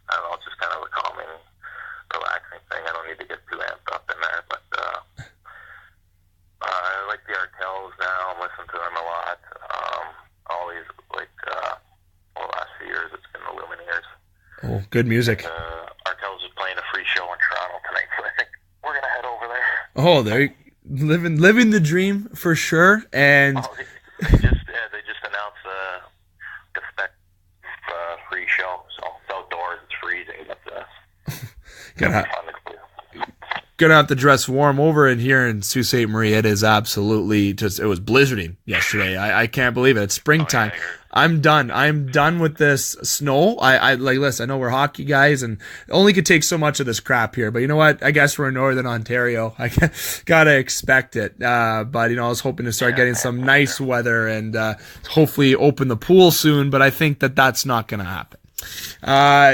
I don't know, it's just kind of a calming, relaxing thing. I don't need to get too amped up in there, but I like the Artels now. I'm listening to them a lot. Always, like, the last few years, it's been the Lumineers. Oh, good music. Artels is playing a free show in Toronto tonight, so I think we're going to head over there. Oh, they're living the dream for sure. And They just announced the spec free show, so it's outdoors, it's freezing, but gonna have to dress warm over in here in Sault Ste. Marie. It is absolutely just, it was blizzarding yesterday. I can't believe it. It's springtime. I'm done with this snow. I like, listen, I know we're hockey guys and only could take so much of this crap here, but you know what? I guess we're in Northern Ontario. I gotta expect it. But you know, I was hoping to start getting some nice weather and hopefully open the pool soon, but I think that's not gonna happen.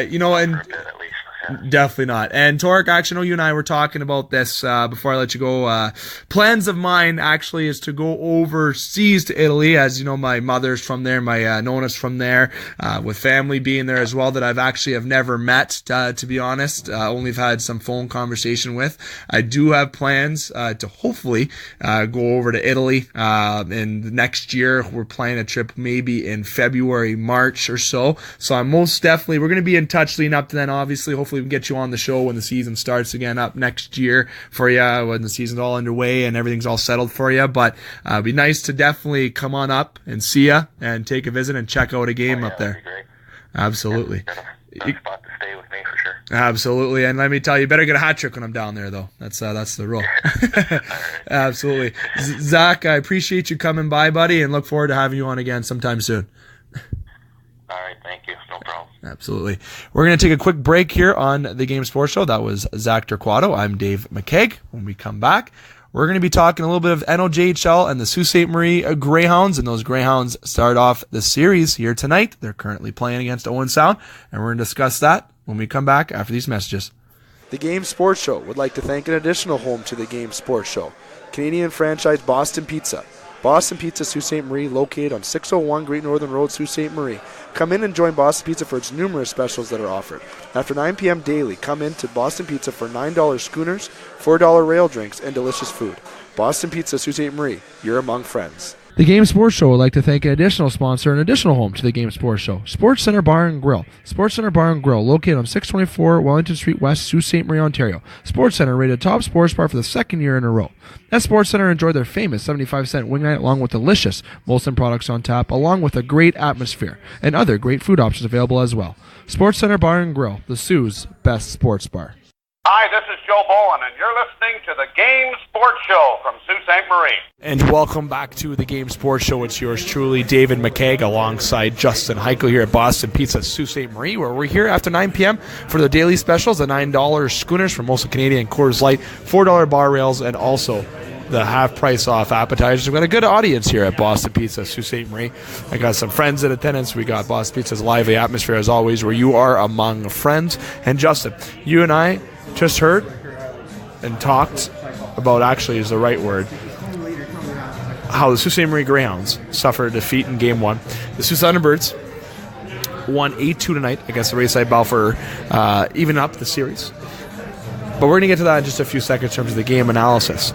You know, and definitely not. And Torque, actually, I know you and I were talking about this before I let you go. Plans of mine actually is to go overseas to Italy. As you know, my mother's from there, my Nona's from there, with family being there as well that I've actually have never met, to be honest. Only have had some phone conversation with. I do have plans to hopefully go over to Italy in next year. We're planning a trip maybe in February, March or so. So I'm most definitely, we're going to be in touch leading up to then, obviously. Hopefully we can get you on the show when the season starts again up next year for you, when the season's all underway and everything's all settled for you. But it'd be nice to definitely come on up and see you and take a visit and check out a game up there. Great. Absolutely. Good spot to stay with me for sure. Absolutely. And let me tell you, better get a hat trick when I'm down there, though. That's the rule. Absolutely. Zach, I appreciate you coming by, buddy, and look forward to having you on again sometime soon. All right, thank you. No problem. Absolutely. We're going to take a quick break here on the Game Sports Show. That was Zac Torquato. I'm Dave McCaig. When we come back, we're going to be talking a little bit of NOJHL and the Sault Ste. Marie Greyhounds, and those Greyhounds start off the series here tonight. They're currently playing against Owen Sound, and we're going to discuss that when we come back after these messages. The Game Sports Show would like to thank an additional home to the Game Sports Show, Canadian franchise Boston Pizza. Boston Pizza Sault Ste. Marie, located on 601 Great Northern Road, Sault Ste. Marie. Come in and join Boston Pizza for its numerous specials that are offered. After 9 p.m. daily, come in to Boston Pizza for $9 schooners, $4 rail drinks, and delicious food. Boston Pizza Sault Ste. Marie, you're among friends. The Game Sports Show would like to thank an additional sponsor and additional home to the Game Sports Show, Sports Center Bar and Grill. Sports Center Bar and Grill, located on 624 Wellington Street West, Sault Ste. Marie, Ontario. Sports Center rated top sports bar for the second year in a row. At Sports Center, enjoy their famous 75-cent wing night along with delicious Molson products on tap, along with a great atmosphere and other great food options available as well. Sports Center Bar and Grill, the Sioux's best sports bar. Hi, this is Joe Bowen, and you're listening to the Game Sports Show from Sault Ste. Marie. And welcome back to the Game Sports Show. It's yours truly, David McCaig, alongside Justin Hykel here at Boston Pizza Sault Ste. Marie, where we're here after 9 p.m. for the daily specials, the $9 schooners from Molson Canadian Coors Light, $4 bar rails, and also the half-price off appetizers. We've got a good audience here at Boston Pizza Sault Ste. Marie. I got some friends in attendance. We got Boston Pizza's lively atmosphere, as always, where you are among friends. And Justin, you and I just heard and talked about, actually is the right word, how the Sault Ste. Marie Greyhounds suffered a defeat in Game 1. The Sault Thunderbirds won 8-2 tonight against the Rayside Balfour, even up the series. But we're going to get to that in just a few seconds in terms of the game analysis.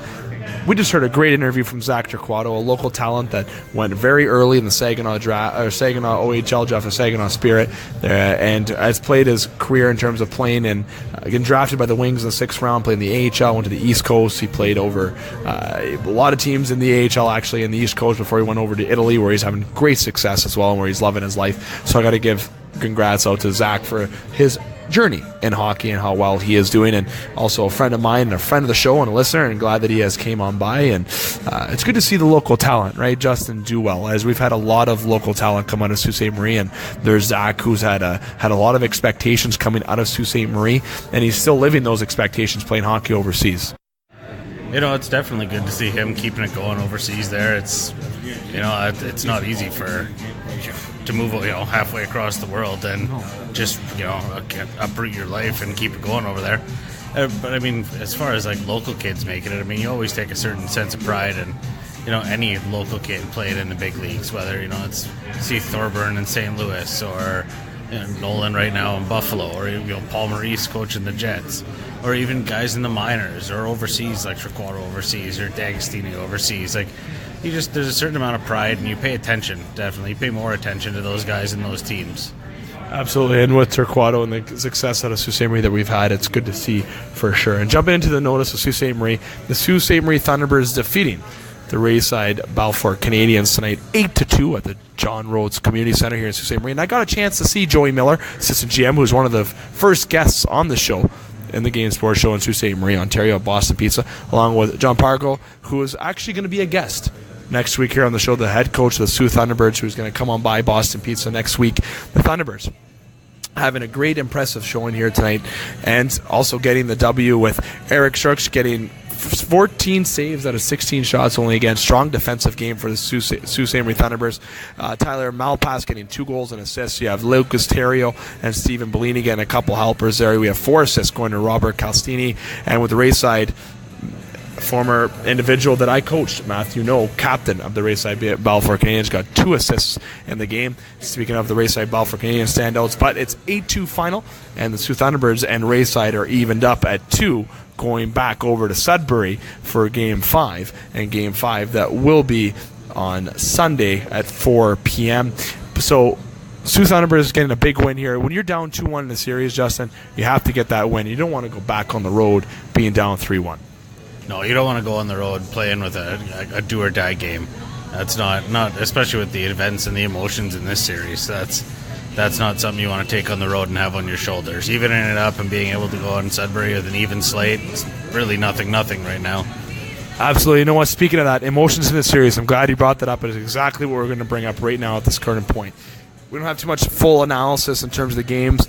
We just heard a great interview from Zac Torquato, a local talent that went very early in the Saginaw OHL draft, the Saginaw Spirit, and has played his career in terms of playing and getting drafted by the Wings in the 6th round, played in the AHL, went to the East Coast. He played over a lot of teams in the AHL, actually, in the East Coast before he went over to Italy, where he's having great success as well and where he's loving his life. So I got to give congrats out to Zach for his journey in hockey and how well he is doing, and also a friend of mine and a friend of the show and a listener, and glad that he has came on by. And it's good to see the local talent, right, Justin, do well, as we've had a lot of local talent come out of Sault Ste. Marie, and there's Zach, who's had a lot of expectations coming out of Sault Ste. Marie, and he's still living those expectations playing hockey overseas. You know, it's definitely good to see him keeping it going overseas there. It's, you know, it's not easy to move, you know, halfway across the world and just, you know, uproot your life and keep it going over there. But I mean, as far as like local kids making it, I mean, you always take a certain sense of pride, and any local kid playing in the big leagues, whether it's see Thorburn in St. Louis, or Nolan right now in Buffalo, or Paul Maurice coaching the Jets, or even guys in the minors or overseas like Torquato overseas or D'Agostino overseas. Like, there's a certain amount of pride, and you pay attention. Definitely, you pay more attention to those guys and those teams. Absolutely, and with Torquato and the success out of Sault Ste. Marie that we've had, it's good to see for sure. And jumping into the notice of Sault Ste. Marie, the Sault Ste. Marie Thunderbirds defeating the Rayside Balfour Canadians tonight 8-2 at the John Rhodes Community Center here in Sault Ste. Marie. And I got a chance to see Joey Miller, assistant GM, who was one of the first guests on the show in the Game Sports Show in Sault Ste. Marie, Ontario, at Boston Pizza, along with John Pargo, who is actually going to be a guest next week here on the show, the head coach of the Sault Thunderbirds, who's going to come on by Boston Pizza next week. The Thunderbirds having a great, impressive showing here tonight, and also getting the W with Eric Sharks getting 14 saves out of 16 shots only. Again, strong defensive game for the Sault Ste. Marie Thunderbirds. Tyler Malpass getting 2 goals and assists. You have Lucas Terrio and Stephen Bellini getting a couple helpers there. We have 4 assists going to Robert Castini, and with the Rayside, former individual that I coached, Matthew No, captain of the Rayside Balfour Canadians, got 2 assists in the game. Speaking of the Rayside Balfour Canadians standouts, but it's 8-2 final, and the Sault Thunderbirds and Rayside are evened up at 2, going back over to Sudbury for Game 5, and Game 5 that will be on Sunday at 4 p.m. So Sault Thunderbirds is getting a big win here. When you're down 2-1 in the series, Justin, you have to get that win. You don't want to go back on the road being down 3-1. No, you don't want to go on the road playing with a do-or-die game. That's not especially with the events and the emotions in this series. That's not something you want to take on the road and have on your shoulders. Evening it up and being able to go on Sudbury with an even slate, it's really nothing right now. Absolutely. You know what? Speaking of that, emotions in this series, I'm glad you brought that up. It's exactly what we're going to bring up right now at this current point. We don't have too much full analysis in terms of the games.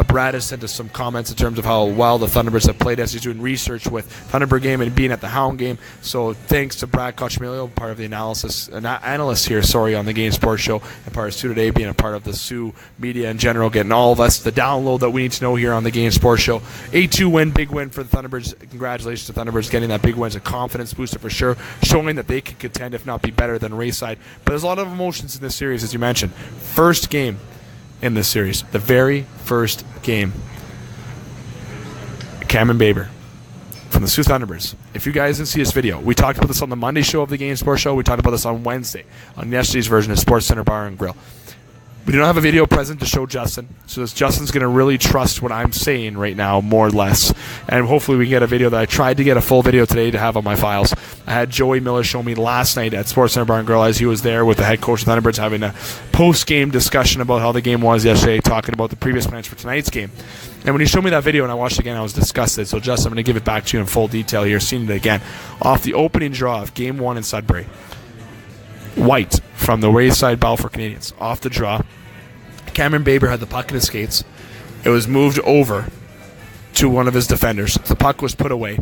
Brad has sent us some comments in terms of how well the Thunderbirds have played as he's doing research with Thunderbird game and being at the Hound game. So thanks to Brad Cochimilio, part of the analyst here, on the Game Sports Show, and part of Soo Today, being a part of the Soo media in general, getting all of us the download that we need to know here on the Game Sports Show. 8-2 win, big win for the Thunderbirds. Congratulations to Thunderbirds getting that big win. It's a confidence booster for sure, showing that they can contend, if not be better than Rayside. But there's a lot of emotions in this series, as you mentioned. First game in this series, the very first game. Cameron Baber from the Sault Thunderbirds. If you guys didn't see this video, we talked about this on the Monday show of the Game Sports Show. We talked about this on Wednesday on yesterday's version of Sports Center Bar and Grill. We do not have a video present to show Justin, so Justin's going to really trust what I'm saying right now, more or less. And hopefully we can get a video that I tried to get a full video today to have on my files. I had Joey Miller show me last night at Sports Center Bar and Grill as he was there with the head coach of the Thunderbirds having a post-game discussion about how the game was yesterday, talking about the previous plans for tonight's game. And when he showed me that video and I watched it again, I was disgusted. So Justin, I'm going to give it back to you in full detail here, seeing it again. Off the opening draw of Game 1 in Sudbury, White from the Rayside Balfour Canadians. Off the draw, Cameron Baber had the puck in his skates. It was moved over to one of his defenders. The puck was put away.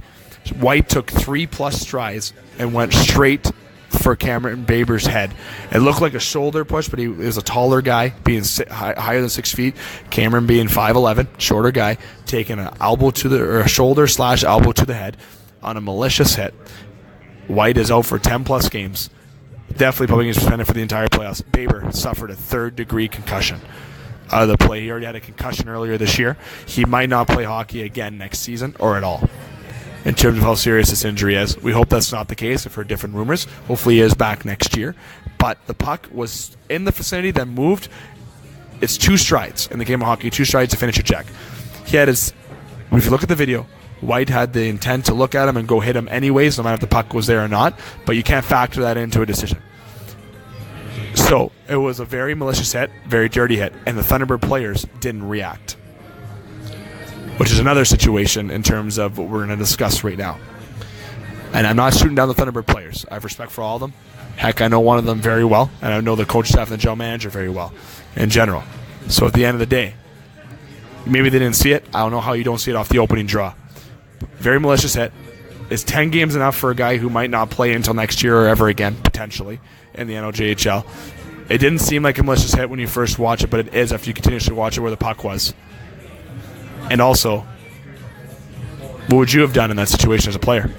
White took 3+ strides and went straight for Cameron Baber's head. It looked like a shoulder push, but he was a taller guy, being higher than 6 feet. Cameron being 5'11", shorter guy, taking an elbow to a shoulder/elbow to the head on a malicious hit. White is out for 10+ games. Definitely probably going to be suspended for the entire playoffs. Baber suffered a 3rd-degree concussion out of the play. He already had a concussion earlier this year. He might not play hockey again next season or at all, in terms of how serious this injury is. We hope that's not the case. I've heard different rumors. Hopefully he is back next year. But the puck was in the vicinity, then moved. It's 2 strides in the game of hockey, 2 strides to finish a check. He had his, if you look at the video, White had the intent to look at him and go hit him anyways, no matter if the puck was there or not, but you can't factor that into a decision. So it was a very malicious hit, very dirty hit, and the Thunderbird players didn't react, which is another situation in terms of what we're going to discuss right now. And I'm not shooting down the Thunderbird players. I have respect for all of them. Heck, I know one of them very well, and I know the coach staff and the general manager very well in general. So at the end of the day, maybe they didn't see it. I don't know how you don't see it off the opening draw. Very malicious hit. Is 10 games enough for a guy who might not play until next year or ever again, potentially, in the NOJHL? It didn't seem like a malicious hit when you first watch it, but it is after you continuously watch it where the puck was. And also, what would you have done in that situation as a player?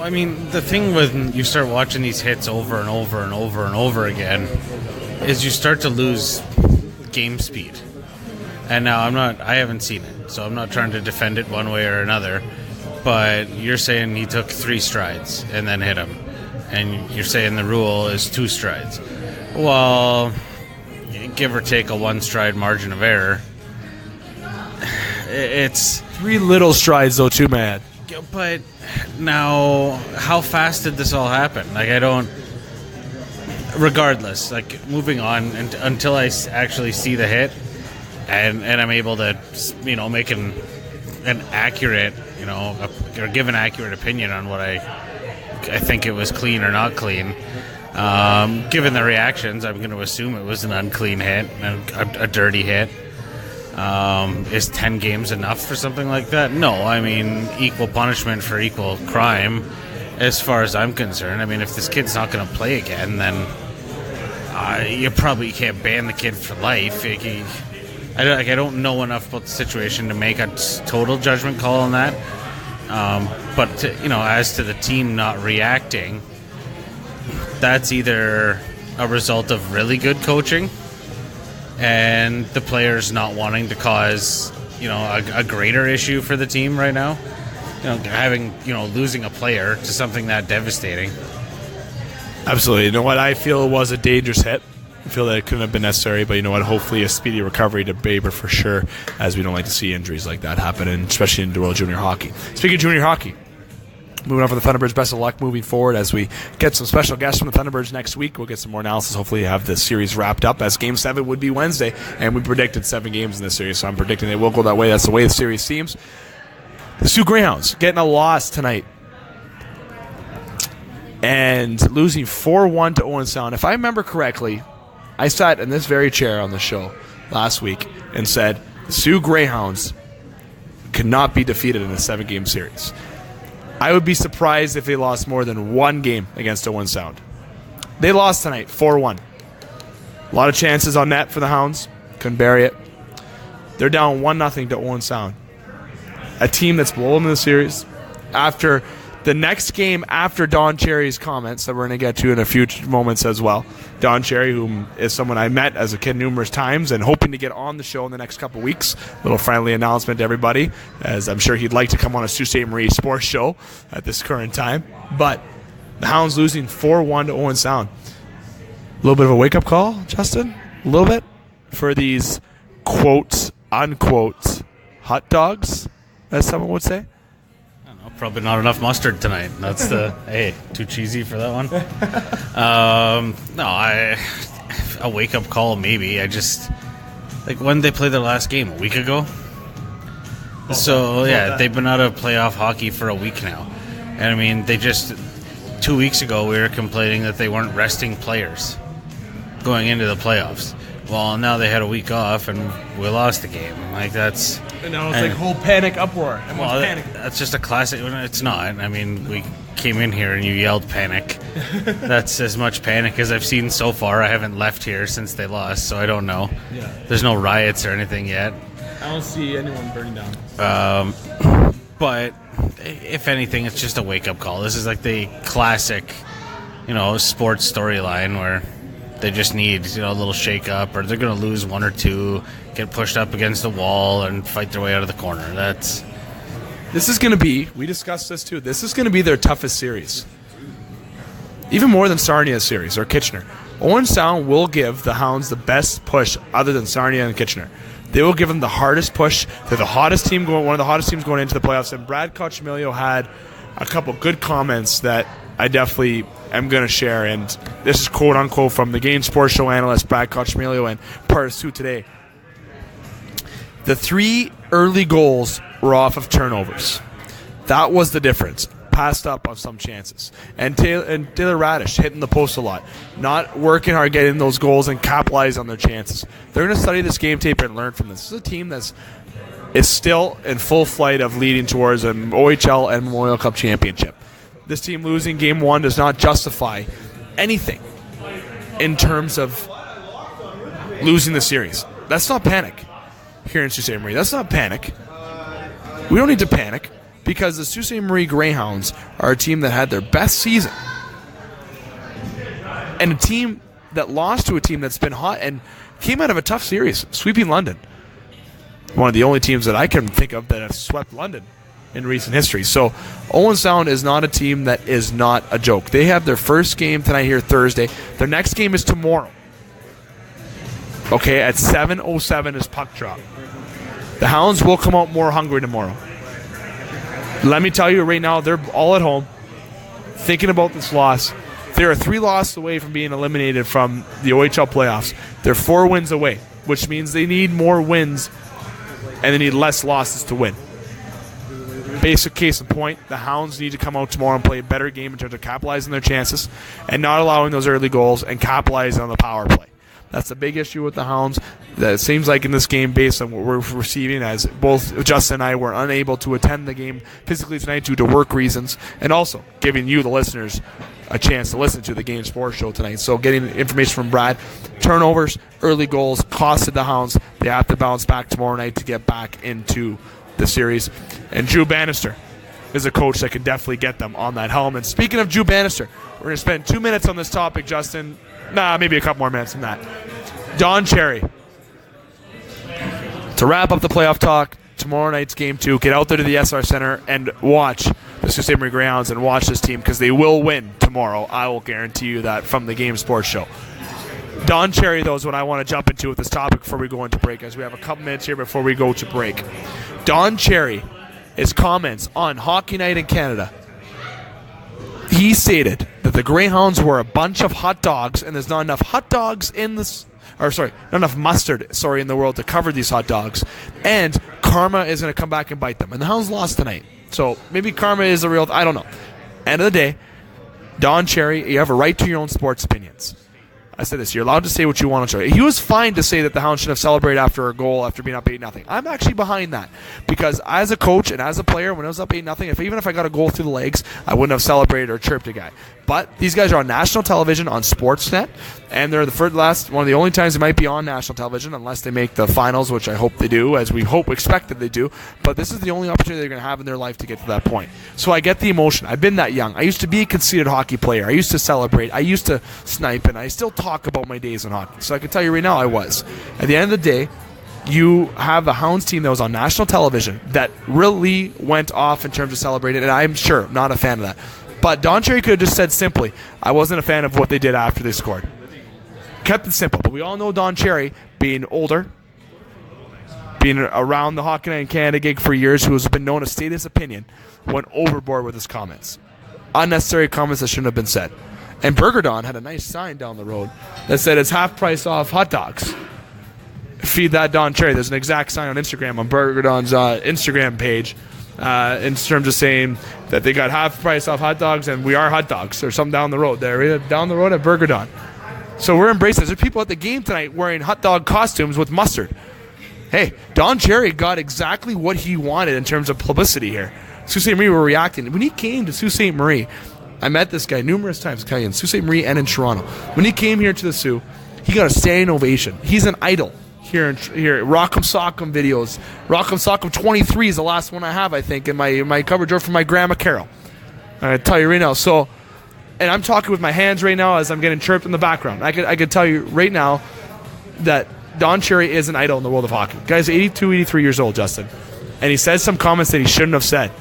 I mean, the thing when you start watching these hits over and over and over and over again is you start to lose game speed. And now I haven't seen it, so I'm not trying to defend it one way or another, but you're saying he took 3 strides and then hit him, and you're saying the rule is 2 strides. Well, give or take a 1 stride margin of error, it's 3 little strides, though, too, man. But now, how fast did this all happen? Like, I don't... Regardless, like, moving on until I actually see the hit and I'm able to, make an accurate, or give an accurate opinion on what I think it was clean or not clean. Given the reactions, I'm going to assume it was an unclean hit, a dirty hit. Is 10 games enough for something like that? No, I mean, equal punishment for equal crime, as far as I'm concerned. I mean, if this kid's not going to play again, then you probably can't ban the kid for life. I don't know enough about the situation to make a total judgment call on that. But as to the team not reacting, that's either a result of really good coaching and the players not wanting to cause, a greater issue for the team right now. Losing a player to something that devastating. Absolutely. You know what? I feel it was a dangerous hit. I feel that it couldn't have been necessary, but you know what? Hopefully a speedy recovery to Baber for sure, as we don't like to see injuries like that happen, and especially in World Junior Hockey. Speaking of junior hockey, moving on for the Thunderbirds, best of luck moving forward as we get some special guests from the Thunderbirds next week. We'll get some more analysis. Hopefully have the series wrapped up, as Game 7 would be Wednesday, and we predicted 7 games in this series, so I'm predicting it will go that way. That's the way the series seems. The Soo Greyhounds getting a loss tonight and losing 4-1 to Owen Sound. If I remember correctly, I sat in this very chair on the show last week and said the Soo Greyhounds could not be defeated in a 7-game series. I would be surprised if they lost more than 1 game against Owen Sound. They lost tonight, 4-1. A lot of chances on net for the Hounds. Couldn't bury it. They're down 1-0 to Owen Sound. A team that's below them in the series. After the next game, after Don Cherry's comments that we're going to get to in a few moments as well. Don Cherry, whom is someone I met as a kid numerous times and hoping to get on the show in the next couple weeks. Little friendly announcement to everybody, as I'm sure he'd like to come on a Sault Ste. Marie sports show at this current time. But the Hounds losing 4-1 to Owen Sound. A little bit of a wake-up call, Justin? A little bit? For these quote, unquote, hot dogs, as someone would say? Probably not enough mustard tonight. That's too cheesy for that one. A wake-up call maybe. I just, when did they play their last game? A week ago? So, yeah, they've been out of playoff hockey for a week now. And, I mean, 2 weeks ago we were complaining that they weren't resting players going into the playoffs. Well, now they had a week off and we lost the game. That's... And now it's whole panic uproar. That's just a classic. It's not. I mean, we came in here and you yelled panic. That's as much panic as I've seen so far. I haven't left here since they lost, so I don't know. Yeah. There's no riots or anything yet. I don't see anyone burning down. But if anything, it's just a wake-up call. This is like the classic, sports storyline where they just need a little shake-up, or they're going to lose 1 or 2, get pushed up against the wall, and fight their way out of the corner. This is going to be, we discussed this too, this is going to be their toughest series. Even more than Sarnia's series, or Kitchener. Owen Sound will give the Hounds the best push other than Sarnia and Kitchener. They will give them the hardest push. They're the hottest team one of the hottest teams going into the playoffs, and Brad Cochimilio had a couple good comments that I definitely am going to share, and this is quote-unquote from the Game Sports Show analyst Brad Cochimilio and part of Soo Today. The 3 early goals were off of turnovers. That was the difference. Passed up on some chances. And Taylor Radish hitting the post a lot. Not working hard getting those goals and capitalizing on their chances. They're going to study this game tape and learn from this. This is a team that is still in full flight of leading towards an OHL and Memorial Cup championship. This team losing Game 1 does not justify anything in terms of losing the series. That's not panic here in Sault Ste. Marie. That's not panic. We don't need to panic. because the Sault Ste. Marie Greyhounds are a team that had their best season. And a team that lost to a team that's been hot and came out of a tough series, sweeping London. One of the only teams that I can think of that have swept London in recent history. So Owen Sound is not a team that is not a joke. They have their first game tonight here Thursday. Their next game is tomorrow. Okay, at 7:07 is puck drop. The Hounds will come out more hungry tomorrow. Let me tell you right now, they're all at home thinking about this loss. They're 3 losses away from being eliminated from the OHL playoffs. They're 4 wins away, which means they need more wins and they need less losses to win. Basic case in point, the Hounds need to come out tomorrow and play a better game in terms of capitalizing their chances and not allowing those early goals and capitalizing on the power play. That's the big issue with the Hounds. That it seems like in this game, based on what we're receiving, as both Justin and I were unable to attend the game physically tonight due to work reasons, and also giving you, the listeners, a chance to listen to the Game Sports Show tonight. So getting information from Brad, turnovers, early goals, costed the Hounds. They have to bounce back tomorrow night to get back into the series. And Drew Bannister is a coach that can definitely get them on that helm. And speaking of Drew Bannister, we're going to spend 2 minutes on this topic, Justin. Maybe a couple more minutes than that. Don Cherry. To wrap up the playoff talk, tomorrow night's game 2, get out there to the SR Center and watch the Sault Ste. Marie Greyhounds and watch this team because they will win tomorrow. I will guarantee you that from the Game Sports Show. Don Cherry, though, is what I want to jump into with this topic before we go into break, as we have a couple minutes here before we go to break. Don Cherry, his comments on Hockey Night in Canada. He stated that the Greyhounds were a bunch of hot dogs, and there's not enough hot dogs in this, not enough mustard, in the world to cover these hot dogs, and karma is going to come back and bite them. And the Hounds lost tonight, so maybe karma is the real. I don't know. End of the day, Don Cherry, you have a right to your own sports opinions. I said this, you're allowed to say what you want to say. He was fine to say that the Hounds should have celebrated after a goal after being up 8-0. I'm actually behind that because as a coach and as a player, when I was up 8-0, even if I got a goal through the legs, I wouldn't have celebrated or chirped a guy. But these guys are on national television on Sportsnet, and they're one of the only times they might be on national television unless they make the finals, which I hope they do, as we expect that they do. But this is the only opportunity they're going to have in their life to get to that point. So I get the emotion. I've been that young. I used to be a conceited hockey player. I used to celebrate. I used to snipe, and I still talk about my days in hockey. So I can tell you right now I was. At the end of the day, you have a Hounds team that was on national television that really went off in terms of celebrating, and I'm sure not a fan of that. But Don Cherry could have just said simply, I wasn't a fan of what they did after they scored. Kept it simple. But we all know Don Cherry, being older, being around the Hockey Night in Canada gig for years, who has been known to state his opinion, went overboard with his comments. Unnecessary comments that shouldn't have been said. And Burger Don had a nice sign down the road that said it's half price off hot dogs. Feed that Don Cherry. There's an exact sign on Instagram, on Burger Don's Instagram page, in terms of saying that they got half price off hot dogs and we are hot dogs, or something down the road there, down the road at Burger Don. So we're embracing this. There's people at the game tonight wearing hot dog costumes with mustard. Hey, Don Cherry got exactly what he wanted in terms of publicity here. Sault Ste. Marie were reacting. When he came to Sault Ste. Marie, I met this guy numerous times, in Sault Ste. Marie and in Toronto. When he came here to the Soo, he got a standing ovation. He's an idol here. Rock'em Sock'em videos. Rock'em Sock'em 23 is the last one I have, I think, in my cover drawer from my grandma Carol. I tell you right now. So, and I'm talking with my hands right now as I'm getting chirped in the background. I could tell you right now that Don Cherry is an idol in the world of hockey. Guy's 82, 83 years old, Justin. And he says some comments that he shouldn't have said.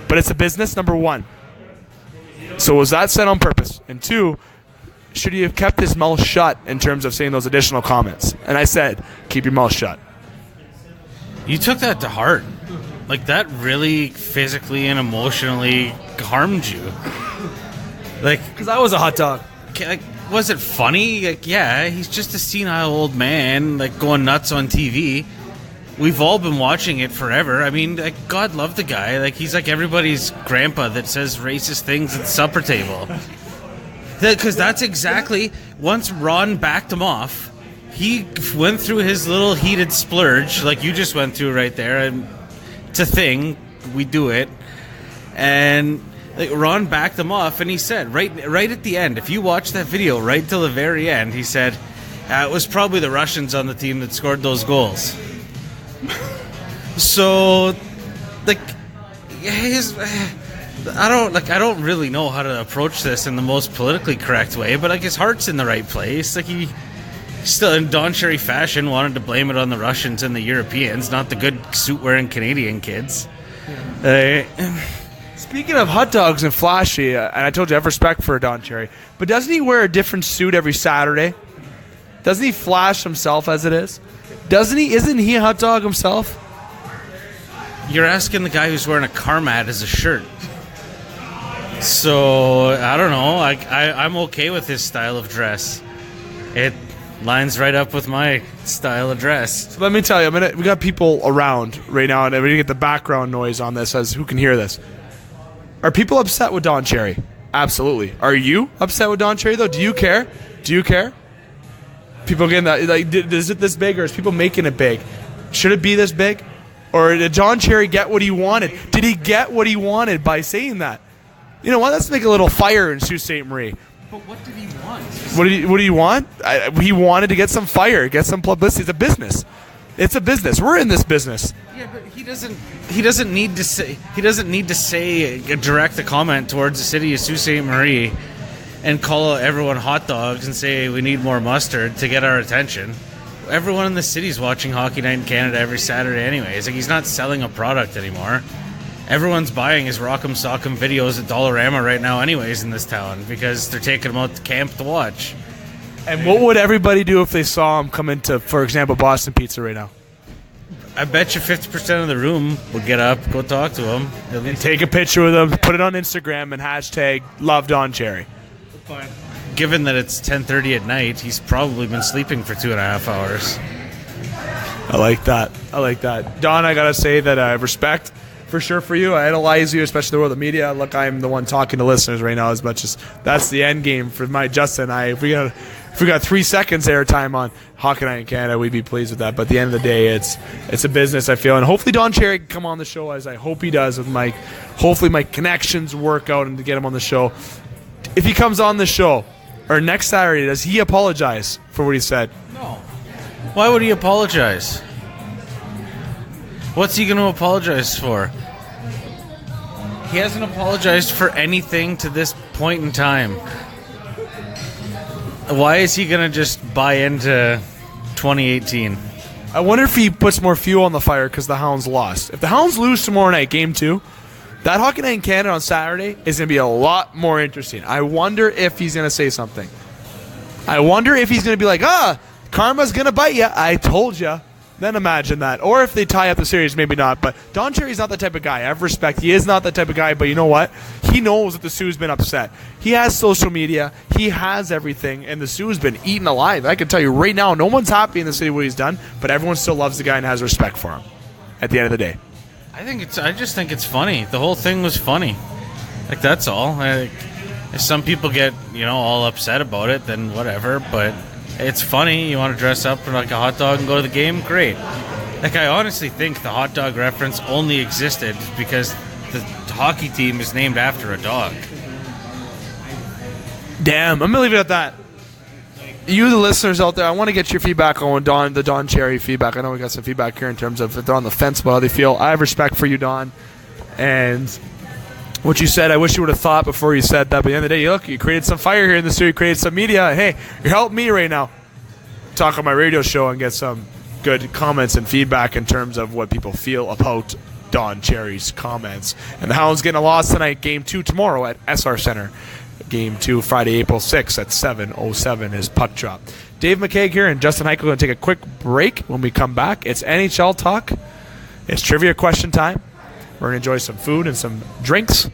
But it's a business, number one. So was that said on purpose? And two, should he have kept his mouth shut in terms of saying those additional comments? And I said, keep your mouth shut. You took that to heart. Like, that really physically and emotionally harmed you. Like, because I was a hot dog. Like, was it funny? Like, yeah, he's just a senile old man, like, going nuts on TV. We've all been watching it forever. I mean, like, God love the guy. Like, he's like everybody's grandpa that says racist things at the supper table. Because that's exactly, once Ron backed him off, he went through his little heated splurge, like you just went through right there, and it's a thing. We do it. And like, Ron backed him off, and he said, right at the end, if you watch that video right till the very end, he said, it was probably the Russians on the team that scored those goals. So, like, I don't really know how to approach this in the most politically correct way, but like his heart's in the right place. Like he still, in Don Cherry fashion, wanted to blame it on the Russians and the Europeans, not the good suit-wearing Canadian kids. Speaking of hot dogs and flashy, and I told you I have respect for Don Cherry, but doesn't he wear a different suit every Saturday? Doesn't he flash himself as it is? Doesn't he? Isn't he a hot dog himself? You're asking the guy who's wearing a car mat as a shirt. So, I don't know. I'm okay with his style of dress. It lines right up with my style of dress. So let me tell you, we got people around right now, and we're going to get the background noise on this as who can hear this. Are people upset with Don Cherry? Absolutely. Are you upset with Don Cherry, though? Do you care? Do you care? People getting that, like, is it this big, or is people making it big? Should it be this big? Or did Don Cherry get what he wanted? Did he get what he wanted by saying that? You know what? Let's make a little fire in Sault Ste. Marie. But what did he want? What do you want? He wanted to get some fire, get some publicity. It's a business. It's a business. We're in this business. Yeah, but he doesn't need to say direct a comment towards the city of Sault Ste. Marie and call everyone hot dogs and say we need more mustard to get our attention. Everyone in the city's watching Hockey Night in Canada every Saturday anyway. It's like he's not selling a product anymore. Everyone's buying his Rock'em Sock'em videos at Dollarama right now anyways in this town because they're taking them out to camp to watch. And what would everybody do if they saw him come into, for example, Boston Pizza right now? I bet you 50% of the room would get up, go talk to him. And take a picture with him, put it on Instagram, and hashtag love Don Cherry. Given that it's 10:30 at night, he's probably been sleeping for 2.5 hours. I like that. Don, I got to say that I have respect for sure for you. I idolize you, especially the world of media. Look, I'm the one talking to listeners right now as much as that's the end game for my Justin. If we got 3 seconds airtime on Hockey Night in Canada, we'd be pleased with that. But at the end of the day, it's a business, I feel. And hopefully Don Cherry can come on the show, as I hope he does with Mike. Hopefully my connections work out and to get him on the show. If he comes on the show, or next Saturday, does he apologize for what he said? No. Why would he apologize? What's he going to apologize for? He hasn't apologized for anything to this point in time. Why is he going to just buy into 2018? I wonder if he puts more fuel on the fire because the Hounds lost. If the Hounds lose tomorrow night, Game 2, that Hockey Night in Canada on Saturday is going to be a lot more interesting. I wonder if he's going to say something. I wonder if he's going to be like, karma's going to bite you. I told you. Then imagine that. Or if they tie up the series, maybe not. But Don Cherry's not that type of guy. I have respect. He is not that type of guy. But you know what? He knows that the Sioux's been upset. He has social media. He has everything. And the Sioux's been eaten alive. I can tell you right now, no one's happy in the city what he's done. But everyone still loves the guy and has respect for him at the end of the day. I just think it's funny. The whole thing was funny. Like, that's all. If some people get, all upset about it, then whatever. But it's funny. You want to dress up like a hot dog and go to the game? Great. Like, I honestly think the hot dog reference only existed because the hockey team is named after a dog. Damn. I'm going to leave it at that. You, the listeners out there, I want to get your feedback on the Don Cherry feedback. I know we got some feedback here in terms of if they're on the fence about how they feel. I have respect for you, Don. And what you said, I wish you would have thought before you said that. But at the end of the day, look, you created some fire here in the studio. You created some media. Hey, you're helping me right now talk on my radio show and get some good comments and feedback in terms of what people feel about Don Cherry's comments. And the Hounds getting a loss tonight. Game 2 tomorrow at SR Center. Game 2, Friday, April 6th at 7:07 is puck drop. Dave McCaig here and Justin Hykel going to take a quick break. When we come back, it's NHL talk. It's trivia question time. We're going to enjoy some food and some drinks.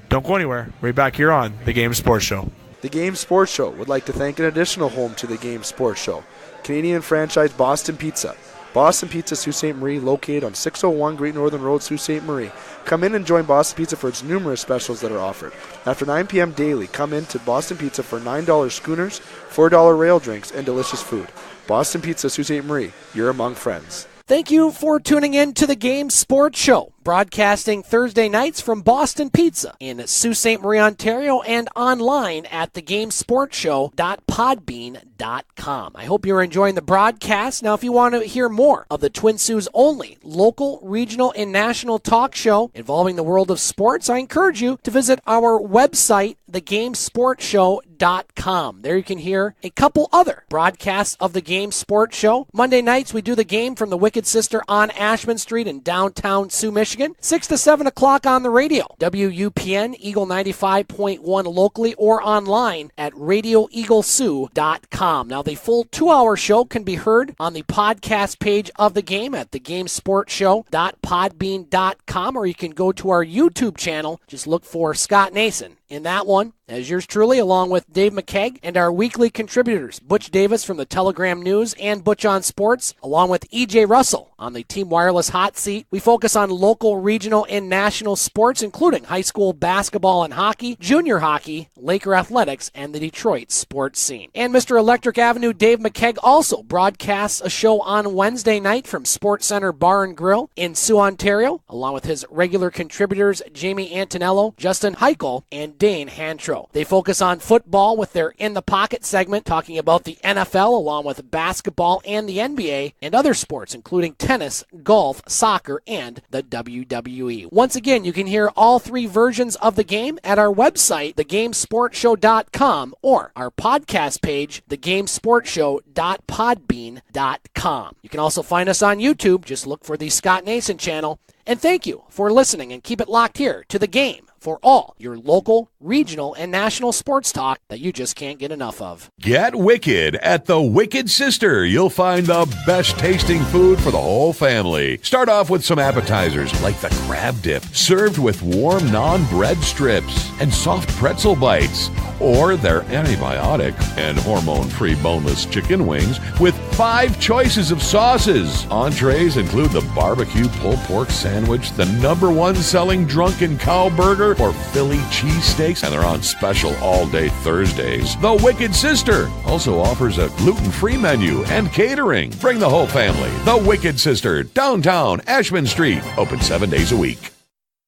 Don't go anywhere. We're back here on The Game Sports Show. The Game Sports Show would like to thank an additional home to The Game Sports Show, Canadian franchise Boston Pizza. Boston Pizza, Sault Ste. Marie, located on 601 Great Northern Road, Sault Ste. Marie. Come in and join Boston Pizza for its numerous specials that are offered. After 9 p.m. daily, come in to Boston Pizza for $9 schooners, $4 rail drinks, and delicious food. Boston Pizza, Sault Ste. Marie, you're among friends. Thank you for tuning in to the Game Sports Show. broadcasting Thursday nights from Boston Pizza in Sault Ste. Marie, Ontario, and online at thegamesportshow.podbean.com. I hope you're enjoying the broadcast. Now, if you want to hear more of the Twin Sault's only local, regional, and national talk show involving the world of sports, I encourage you to visit our website, thegamesportshow.com. There you can hear a couple other broadcasts of the Game Sports Show. Monday nights, we do the game from the Wicked Sister on Ashman Street in downtown Sioux, Michigan, 6 to 7 o'clock on the radio. WUPN, Eagle 95.1 locally, or online at radioeaglesioux.com. Now, the full 2-hour show can be heard on the podcast page of the game at thegamesportshow.podbean.com, or you can go to our YouTube channel. Just look for Scott Nason in that one, as yours truly, along with Dave McCaig and our weekly contributors, Butch Davis from the Telegram News and Butch on Sports, along with EJ Russell on the Team Wireless Hot Seat. We focus on local, regional, and national sports, including high school basketball and hockey, junior hockey, Laker athletics, and the Detroit sports scene. And Mr. Electric Avenue Dave McCaig also broadcasts a show on Wednesday night from Sports Center Bar and Grill in Sault, Ontario, along with his regular contributors Jamie Antonello, Justin Hykel, and Dane Hantro. They focus on football with their In the Pocket segment, talking about the NFL along with basketball and the NBA, and other sports including tennis, golf, soccer, and the WWE. Once again, you can hear all 3 versions of the game at our website, thegamesportshow.com, or our podcast page, thegamesportshow.podbean.com. You can also find us on YouTube. Just look for the Scott Nason channel. And thank you for listening, and keep it locked here to the game for all your local, regional, and national sports talk that you just can't get enough of. Get wicked at the Wicked Sister. You'll find the best tasting food for the whole family. Start off with some appetizers like the crab dip, served with warm non-bread strips and soft pretzel bites, or their antibiotic and hormone-free boneless chicken wings with 5 choices of sauces. Entrees include the barbecue pulled pork sandwich, the #1 selling drunken cow burger, or Philly cheesesteaks, and they're on special all day Thursdays. The Wicked Sister also offers a gluten-free menu and catering. Bring the whole family. The Wicked Sister, downtown Ashman Street, open 7 days a week.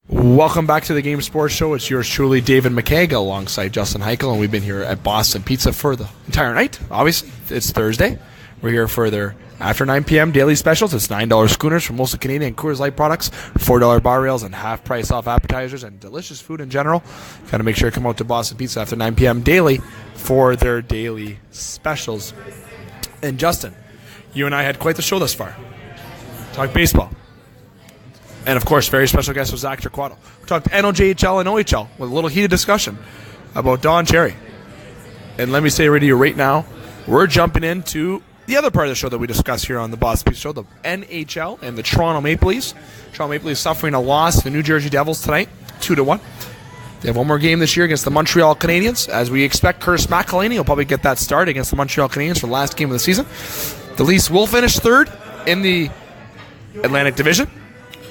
Welcome back to the Game Sports Show. It's yours truly, David McCaig, alongside Justin Hykel, and we've been here at Boston Pizza for the entire night. Obviously, it's Thursday. We're here for their after 9 p.m. daily specials. It's $9 schooners for most of Canadian Coors Light products, $4 bar rails, and half price off appetizers, and delicious food in general. Got to make sure to come out to Boston Pizza after 9 p.m. daily for their daily specials. And Justin, you and I had quite the show thus far. Talk baseball. And, of course, very special guest was Zac Torquato. We talked NOJHL and OHL with a little heated discussion about Don Cherry. And let me say right to you right now, we're jumping into the other part of the show that we discuss here on the Boston Pizza Show, the NHL and the Toronto Maple Leafs. Toronto Maple Leafs suffering a loss to the New Jersey Devils tonight, 2-1. They have one more game this year against the Montreal Canadiens. As we expect, Curtis McElhinney will probably get that start against the Montreal Canadiens for the last game of the season. The Leafs will finish 3rd in the Atlantic Division,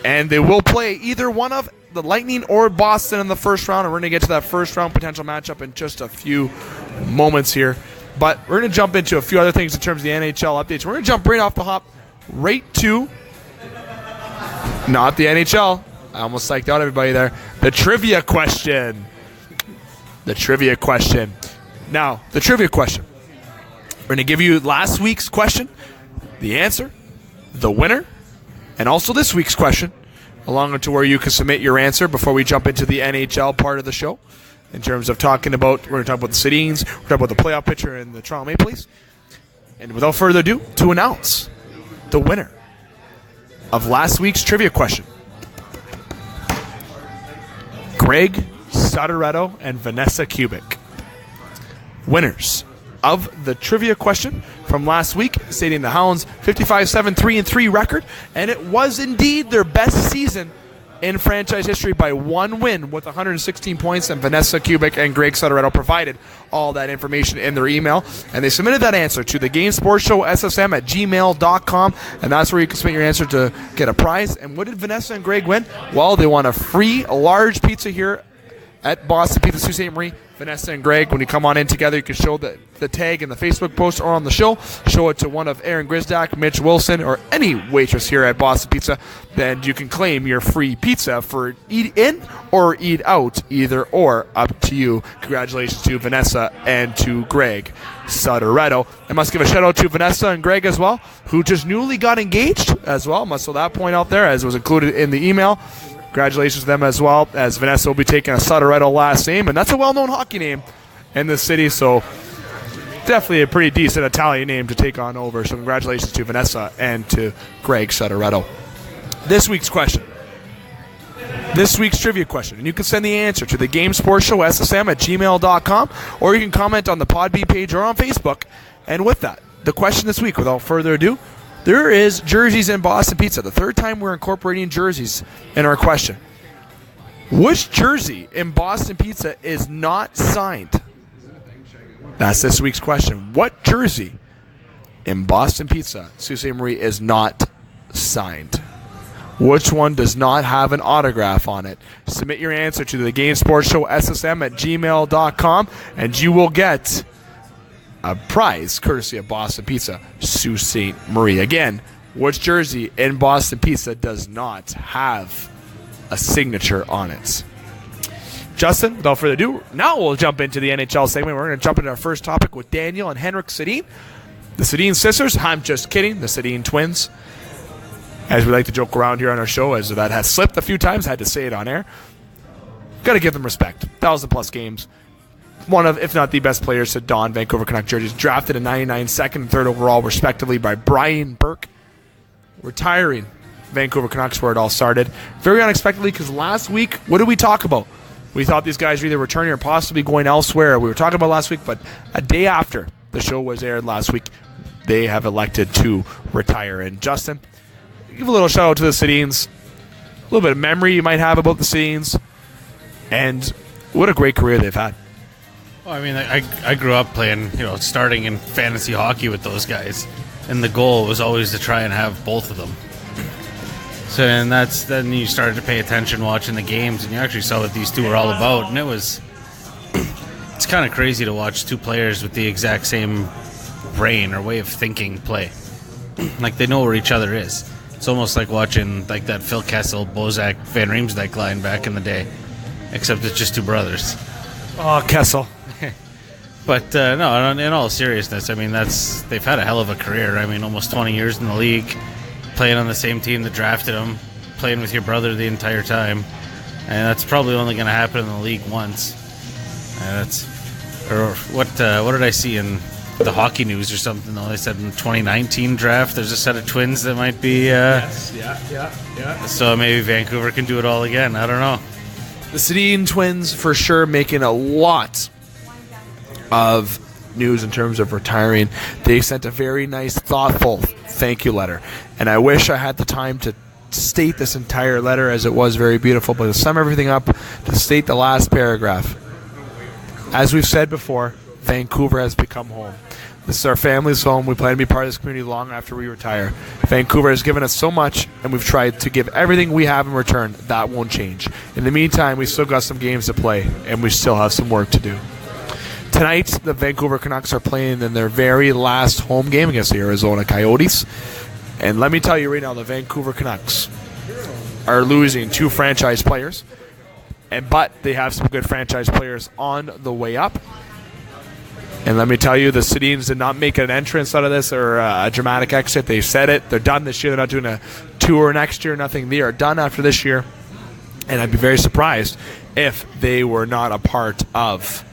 and they will play either one of the Lightning or Boston in the first round, and we're going to get to that first round potential matchup in just a few moments here. But we're going to jump into a few other things in terms of the NHL updates. We're going to jump right off the hop right to, not the NHL. I almost psyched out everybody there. The trivia question. The trivia question. Now, the trivia question. We're going to give you last week's question, the answer, the winner, and also this week's question, along to where you can submit your answer before we jump into the NHL part of the show. In terms of talking about, we're going to talk about the Sedins, we're talking about the playoff picture and the Toronto Maple Leafs. And without further ado, to announce the winner of last week's trivia question, Greg Soderetto and Vanessa Kubik. Winners of the trivia question from last week, stating the Hounds 55-7-3-3 record, and it was indeed their best season in franchise history by 1 win with 116 points, and Vanessa Kubik and Greg Soderetto provided all that information in their email, and they submitted that answer to the Game Sports Show SSM at gmail.com, and that's where you can submit your answer to get a prize. And what did Vanessa and Greg win? Well, they won a free large pizza here at Boston Pizza Sault Ste. Marie. Vanessa and Greg, when you come on in together, you can show the tag in the Facebook post or on the show. Show it to one of Aaron Grisdak, Mitch Wilson, or any waitress here at Boston Pizza. Then you can claim your free pizza for eat in or eat out, either or, up to you. Congratulations to Vanessa and to Greg Sutteretto. I must give a shout out to Vanessa and Greg as well, who just newly got engaged as well. Must throw that point out there, as was included in the email. Congratulations to them as well, as Vanessa will be taking a Sutteretto last name, and that's a well-known hockey name in the city, so definitely a pretty decent Italian name to take on over. So congratulations to Vanessa and to Greg Sutteretto. This week's question. This week's trivia question, and you can send the answer to the Game Sports Show, ssm@gmail.com, or you can comment on the Podbean page or on Facebook. And with that, the question this week, without further ado, there is jerseys in Boston Pizza. The third time we're incorporating jerseys in our question. Which jersey in Boston Pizza is not signed? That's this week's question. What jersey in Boston Pizza, Sault Ste. Marie, is not signed? Which one does not have an autograph on it? Submit your answer to the Game Sports Show, ssm@gmail.com, and you will get a prize courtesy of Boston Pizza, Sault Ste. Marie. Again, which jersey in Boston Pizza does not have a signature on it? Justin, without further ado, now we'll jump into the NHL segment. We're going to jump into our first topic with Daniel and Henrik Sedin. The Sedin sisters, I'm just kidding, the Sedin twins. As we like to joke around here on our show, as that has slipped a few times, had to say it on air. Got to give them respect. 1,000+ games. One of, if not the best players to don Vancouver Canucks jerseys. Drafted in 99, second and third overall, respectively, by Brian Burke. Retiring Vancouver Canucks, where it all started. Very unexpectedly, because last week, what did we talk about? We thought these guys were either returning or possibly going elsewhere. We were talking about last week, but a day after the show was aired last week, they have elected to retire. And Justin, give a little shout out to the Sedins. A little bit of memory you might have about the Sedins. And what a great career they've had. Well, I mean, I grew up playing, starting in fantasy hockey with those guys, and the goal was always to try and have both of them. So, and then you started to pay attention watching the games, and you actually saw what these two were all about, and it's kind of crazy to watch two players with the exact same brain or way of thinking play. Like, they know where each other is. It's almost like watching like that Phil Kessel, Bozak, Van Riemsdyk line back in the day, except it's just two brothers. Oh, Kessel. But no, in all seriousness, I mean, they've had a hell of a career. I mean, almost 20 years in the league, playing on the same team that drafted them, playing with your brother the entire time, and that's probably only going to happen in the league once. What did I see in the hockey news or something? Though they said in the 2019 draft, there's a set of twins that might be. Yes, yeah. So maybe Vancouver can do it all again. I don't know. The Sedin twins for sure making a lot of news in terms of retiring. They sent a very nice, thoughtful thank you letter, and I wish I had the time to state this entire letter, as it was very beautiful, but to sum everything up, to state the last paragraph. As we've said before, Vancouver has become home. This is our family's home. We plan to be part of this community long after we retire. Vancouver has given us so much, and we've tried to give everything we have in return. That won't change. In the meantime, we still got some games to play, and we still have some work to do. Tonight, the Vancouver Canucks are playing in their very last home game against the Arizona Coyotes. And let me tell you right now, the Vancouver Canucks are losing 2 franchise players. But they have some good franchise players on the way up. And let me tell you, the Sedins did not make an entrance out of this or a dramatic exit. They said it. They're done this year. They're not doing a tour next year, nothing. They are done after this year. And I'd be very surprised if they were not a part of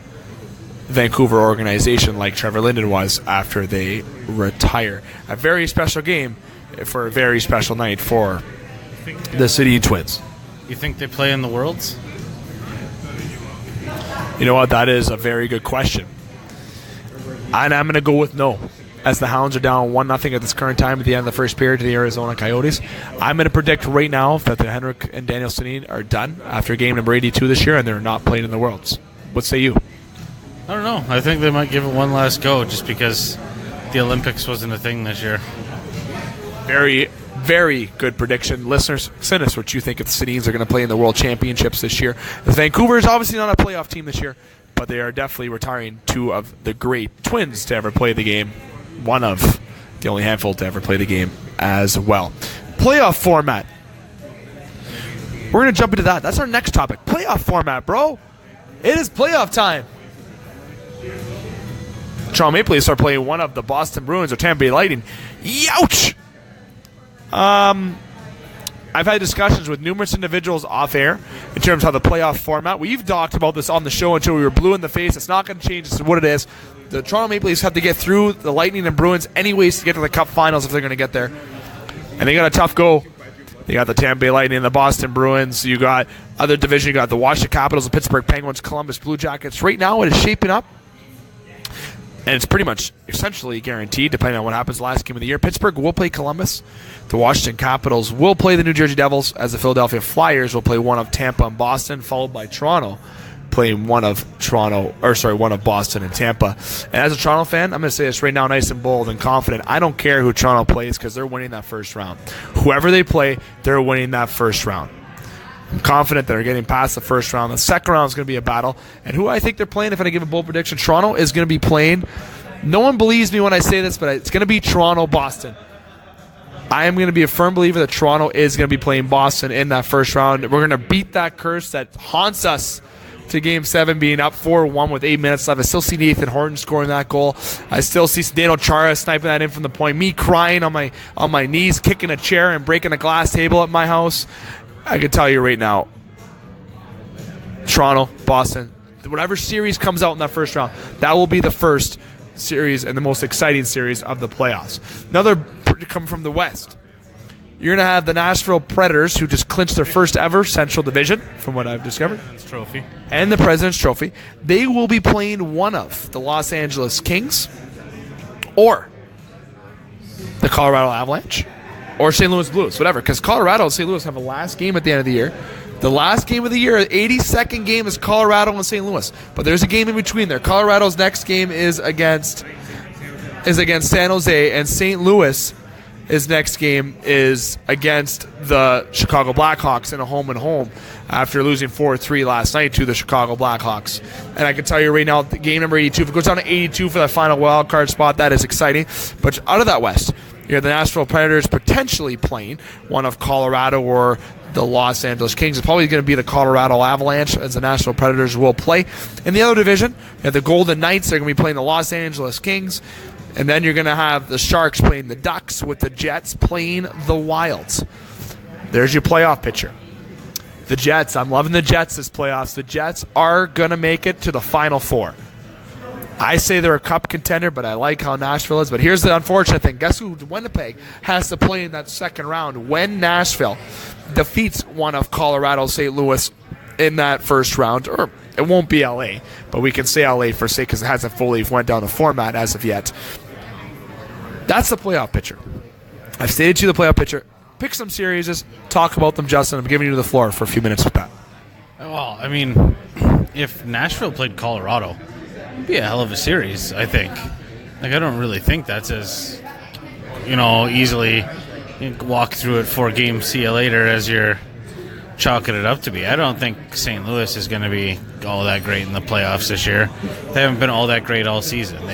Vancouver organization like Trevor Linden was after they retire. A very special game for a very special night for the Sedin twins. You think they play in the Worlds? You know what? That is a very good question. And I'm going to go with no. As the Hounds are down 1-0 at this current time at the end of the first period to the Arizona Coyotes. I'm going to predict right now that the Henrik and Daniel Sedin are done after game number 82 this year, and they're not playing in the Worlds. What say you? I don't know. I think they might give it one last go just because the Olympics wasn't a thing this year. Very very good prediction. Listeners, send us what you think if the Sedins are going to play in the World Championships this year. Vancouver is obviously not a playoff team this year, but they are definitely retiring two of the great twins to ever play the game. One of the only handful to ever play the game as well. Playoff format. We're going to jump into that. That's our next topic. Playoff format, bro. It is playoff time. Toronto Maple Leafs are playing one of the Boston Bruins or Tampa Bay Lightning. Youch! I've had discussions with numerous individuals off air in terms of how the playoff format. We've talked about this on the show until we were blue in the face. It's not going to change. This is what it is. The Toronto Maple Leafs have to get through the Lightning and Bruins anyways to get to the Cup Finals if they're going to get there. And they got a tough go. You got the Tampa Bay Lightning and the Boston Bruins. You got other division. You got the Washington Capitals, the Pittsburgh Penguins, Columbus Blue Jackets. Right now it is shaping up. And it's pretty much essentially guaranteed, depending on what happens last game of the year. Pittsburgh will play Columbus. The Washington Capitals will play the New Jersey Devils, as the Philadelphia Flyers will play one of Tampa and Boston, followed by Toronto playing one of Boston and Tampa. And as a Toronto fan, I'm going to say this right now, nice and bold and confident. I don't care who Toronto plays because they're winning that first round. Whoever they play, they're winning that first round. I'm confident they're getting past the first round. The second round is going to be a battle. And who I think they're playing, if I give a bold prediction, Toronto is going to be playing. No one believes me when I say this, but it's going to be Toronto-Boston. I am going to be a firm believer that Toronto is going to be playing Boston in that first round. We're going to beat that curse that haunts us to Game 7 being up 4-1 with 8 minutes left. I still see Nathan Horton scoring that goal. I still see Zdeno Chara sniping that in from the point. Me crying on my knees, kicking a chair and breaking a glass table at my house. I can tell you right now, Toronto, Boston, whatever series comes out in that first round, that will be the first series and the most exciting series of the playoffs. Another come from the West. You're going to have the Nashville Predators, who just clinched their first ever Central Division, from what I've discovered. Trophy. And the President's Trophy. They will be playing one of the Los Angeles Kings or the Colorado Avalanche or St. Louis Blues, whatever, because Colorado and St. Louis have a last game at the end of the year. The last game of the year, 82nd game, is Colorado and St. Louis. But there's a game in between there. Colorado's next game is against San Jose, and St. Louis' next game is against the Chicago Blackhawks in a home-and-home after losing 4-3 last night to the Chicago Blackhawks. And I can tell you right now, game number 82, if it goes down to 82 for that final wild card spot, that is exciting. But out of that West, you have the Nashville Predators potentially playing one of Colorado or the Los Angeles Kings. It's probably going to be the Colorado Avalanche, as the Nashville Predators will play. In the other division, you have the Golden Knights. They're going to be playing the Los Angeles Kings. And then you're going to have the Sharks playing the Ducks, with the Jets playing the Wilds. There's your playoff picture. The Jets, I'm loving the Jets this playoffs. The Jets are going to make it to the Final Four. I say they're a cup contender, but I like how Nashville is. But here's the unfortunate thing. Guess who Winnipeg has to play in that second round when Nashville defeats one of Colorado, St. Louis in that first round? Or it won't be LA, but we can say LA for sake because it hasn't fully went down the format as of yet. That's the playoff picture. I've stated to you the playoff picture. Pick some series, talk about them, Justin. I'm giving you the floor for a few minutes with that. Well, I mean, if Nashville played Colorado, it'd be a hell of a series, I think. Like, I don't really think that's as, easily you can walk through it 4 games, see you later as you're chalking it up to be. I don't think St. Louis is going to be all that great in the playoffs this year. They haven't been all that great all season.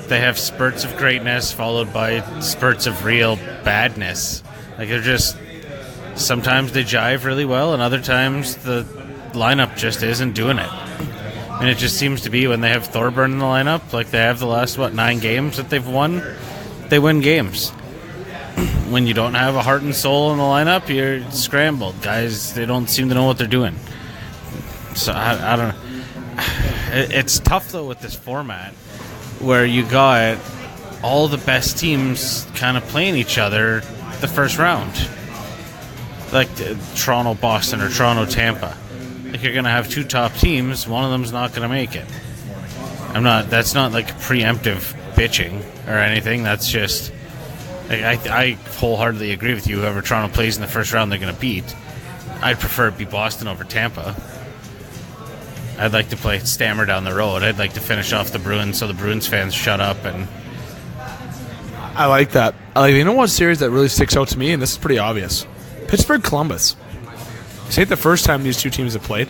They have spurts of greatness followed by spurts of real badness. Like, they're just, sometimes they jive really well, and other times the lineup just isn't doing it. And it just seems to be when they have Thorburn in the lineup, like they have the last, 9 games that they've won, they win games. When you don't have a heart and soul in the lineup, you're scrambled. Guys, they don't seem to know what they're doing. So, I don't know. It's tough, though, with this format, where you got all the best teams kind of playing each other the first round. Like Toronto, Boston, or Toronto, Tampa. Like, you're going to have 2 top teams, one of them's not going to make it. That's not like preemptive bitching or anything. That's just, I wholeheartedly agree with you. Whoever Toronto plays in the first round, they're going to beat. I'd prefer it be Boston over Tampa. I'd like to play Stammer down the road. I'd like to finish off the Bruins so the Bruins fans shut up and I like that. You know what series that really sticks out to me, and this is pretty obvious? Pittsburgh-Columbus. This ain't the first time these two teams have played.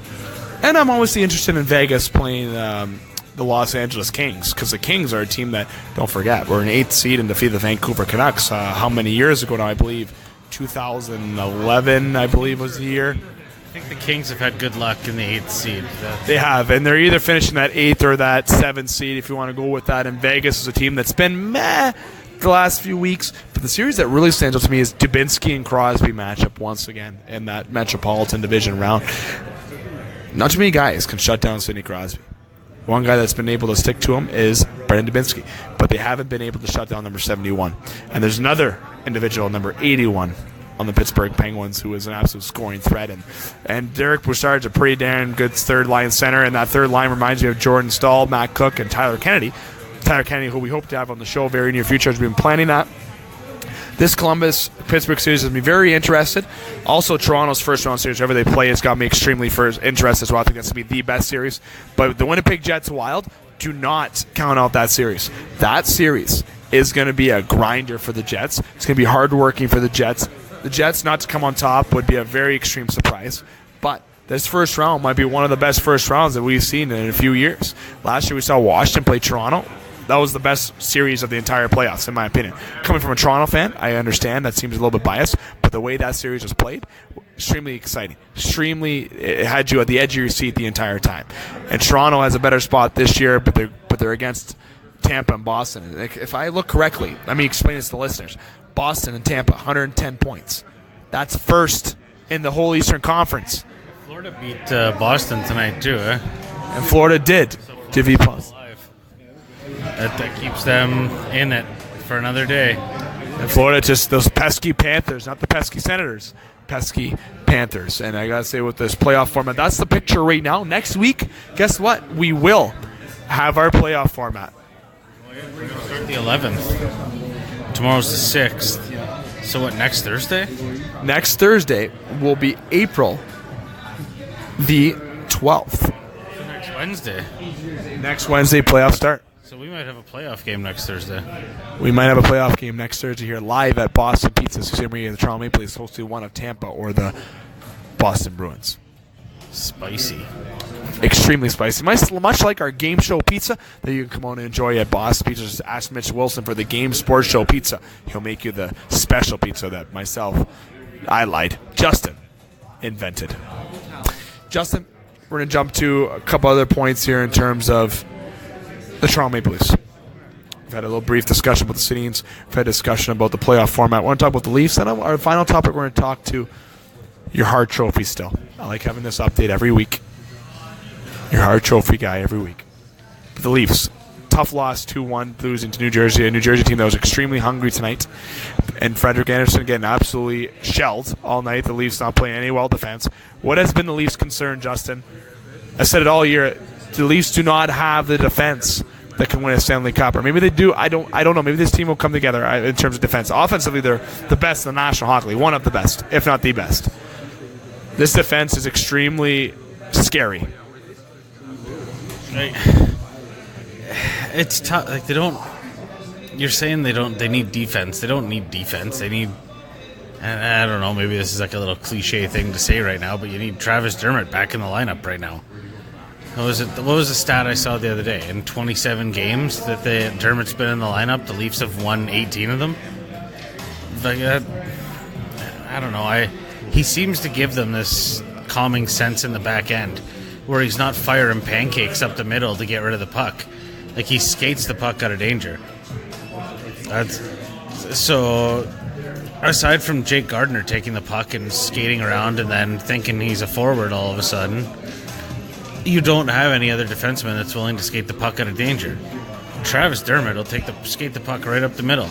And I'm obviously interested in Vegas playing the Los Angeles Kings, because the Kings are a team that, don't forget, were an 8th seed and defeated the Vancouver Canucks how many years ago now, I believe? 2011, I believe, was the year. I think the Kings have had good luck in the 8th seed. They have, and they're either finishing that 8th or that 7th seed, if you want to go with that. And Vegas is a team that's been meh the last few weeks. But the series that really stands out to me is Dubinsky and Crosby matchup once again in that Metropolitan Division round. Not too many guys can shut down Sidney Crosby. One guy that's been able to stick to him is Brendan Dubinsky, but they haven't been able to shut down number 71. And there's another individual, number 81, on the Pittsburgh Penguins, who is an absolute scoring threat. And Derek Bouchard's a pretty damn good third-line center, and that third line reminds me of Jordan Staal, Matt Cook, and Tyler Kennedy. Tyler Kennedy, who we hope to have on the show very near future, has been planning that. This Columbus-Pittsburgh series has me very interested. Also, Toronto's first-round series, wherever they play, has got me extremely interested as well. I think that's going to be the best series. But the Winnipeg Jets Wild, do not count out that series. That series is going to be a grinder for the Jets. It's going to be hard-working for the Jets. The Jets not to come on top would be a very extreme surprise. But this first round might be one of the best first rounds that we've seen in a few years. Last year we saw Washington play Toronto. That was the best series of the entire playoffs, in my opinion. Coming from a Toronto fan, I understand that seems a little bit biased, but the way that series was played, extremely exciting. It had you at the edge of your seat the entire time. And Toronto has a better spot this year, but they're against Tampa and Boston. If I look correctly, let me explain this to the listeners. Boston and Tampa, 110 points. That's first in the whole Eastern Conference. Florida beat Boston tonight, too, eh? And Florida did. Divi Plus. That keeps them in it for another day. And Florida, just those pesky Panthers, not the pesky Senators, pesky Panthers. And I got to say, with this playoff format, that's the picture right now. Next week, guess what? We will have our playoff format. We're going to start the 11th. Tomorrow's the 6th. So what, next Thursday? Next Thursday will be April the 12th. Next Wednesday. Next Wednesday, playoff start. So we might have a playoff game next Thursday. We might have a playoff game next Thursday here live at Boston Pizza, Sault Ste. Marie, the Toronto Maple Leafs, hosting one of Tampa or the Boston Bruins. Spicy. Extremely spicy. Much like our game show pizza that you can come on and enjoy at Boston Pizza. Just ask Mitch Wilson for the Game Sports Show pizza. He'll make you the special pizza that Justin invented. Justin, we're going to jump to a couple other points here in terms of the Toronto Maple Leafs. We've had a little brief discussion about the Canadiens. We've had a discussion about the playoff format. We're going to talk about the Leafs. And our final topic, we're going to talk to your Hart Trophy still. I like having this update every week. Your Hart Trophy guy every week. But the Leafs, tough loss 2-1, losing to New Jersey. A New Jersey team that was extremely hungry tonight. And Frederik Andersen getting absolutely shelled all night. The Leafs not playing any well defense. What has been the Leafs' concern, Justin? I said it all year. The Leafs do not have the defense that can win a Stanley Cup. Or maybe they do. I don't know. Maybe this team will come together in terms of defense. Offensively, they're the best in the National Hockey League. One of the best, if not the best. This defense is extremely scary. It's tough. Like, they don't. You're saying they need defense. They don't need defense. They need. And I don't know. Maybe this is like a little cliche thing to say right now, but you need Travis Dermott back in the lineup right now. What was the stat I saw the other day? In 27 games that Dermott's been in the lineup, the Leafs have won 18 of them. Like that, I don't know. He seems to give them this calming sense in the back end, where he's not firing pancakes up the middle to get rid of the puck. Like, he skates the puck out of danger. So, aside from Jake Gardiner taking the puck and skating around and then thinking he's a forward all of a sudden, you don't have any other defenseman that's willing to skate the puck out of danger. Travis Dermott will skate the puck right up the middle,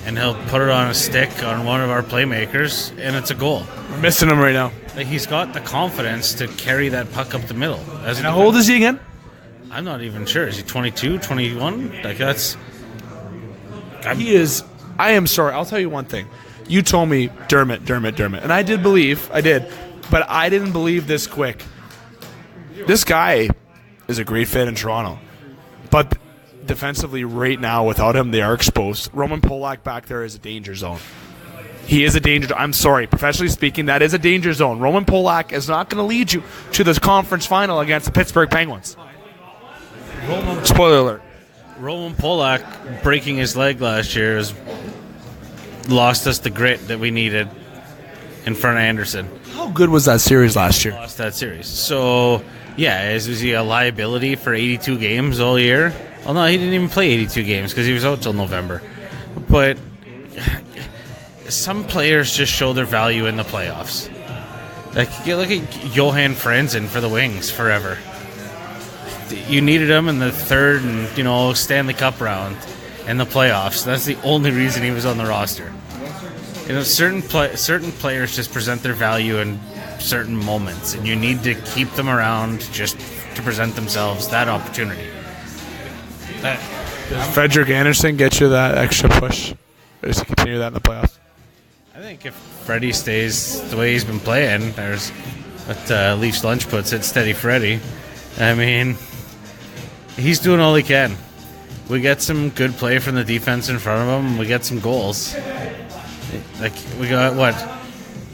and he'll put it on a stick on one of our playmakers, and it's a goal. We're missing him right now. Like, he's got the confidence to carry that puck up the middle. And how old is he again? I'm not even sure. Is he 22, 21? Like, that's... He is... I am sorry. I'll tell you one thing. You told me Dermott. And I did, but I didn't believe this quick. This guy is a great fit in Toronto. But defensively right now, without him, they are exposed. Roman Polak back there is a danger zone. He is a danger. I'm sorry, professionally speaking, that is a danger zone. Roman Polak is not going to lead you to this conference final against the Pittsburgh Penguins. Spoiler alert. Roman Polak breaking his leg last year has lost us the grit that we needed in front of Anderson. How good was that series last year? Lost that series. So, yeah, is he a liability for 82 games all year? Well, no, he didn't even play 82 games because he was out till November. But some players just show their value in the playoffs. Like, you look at Johan Franzen for the Wings forever. You needed him in the third and, Stanley Cup round in the playoffs. That's the only reason he was on the roster. Certain players just present their value in certain moments, and you need to keep them around just to present themselves that opportunity. Does Frederick Anderson get you that extra push? Or does he continue that in the playoffs? I think if Freddie stays the way he's been playing, there's what Leafs Lunch puts it, steady Freddie. I mean, he's doing all he can. We get some good play from the defense in front of him, and we get some goals. Like, we got,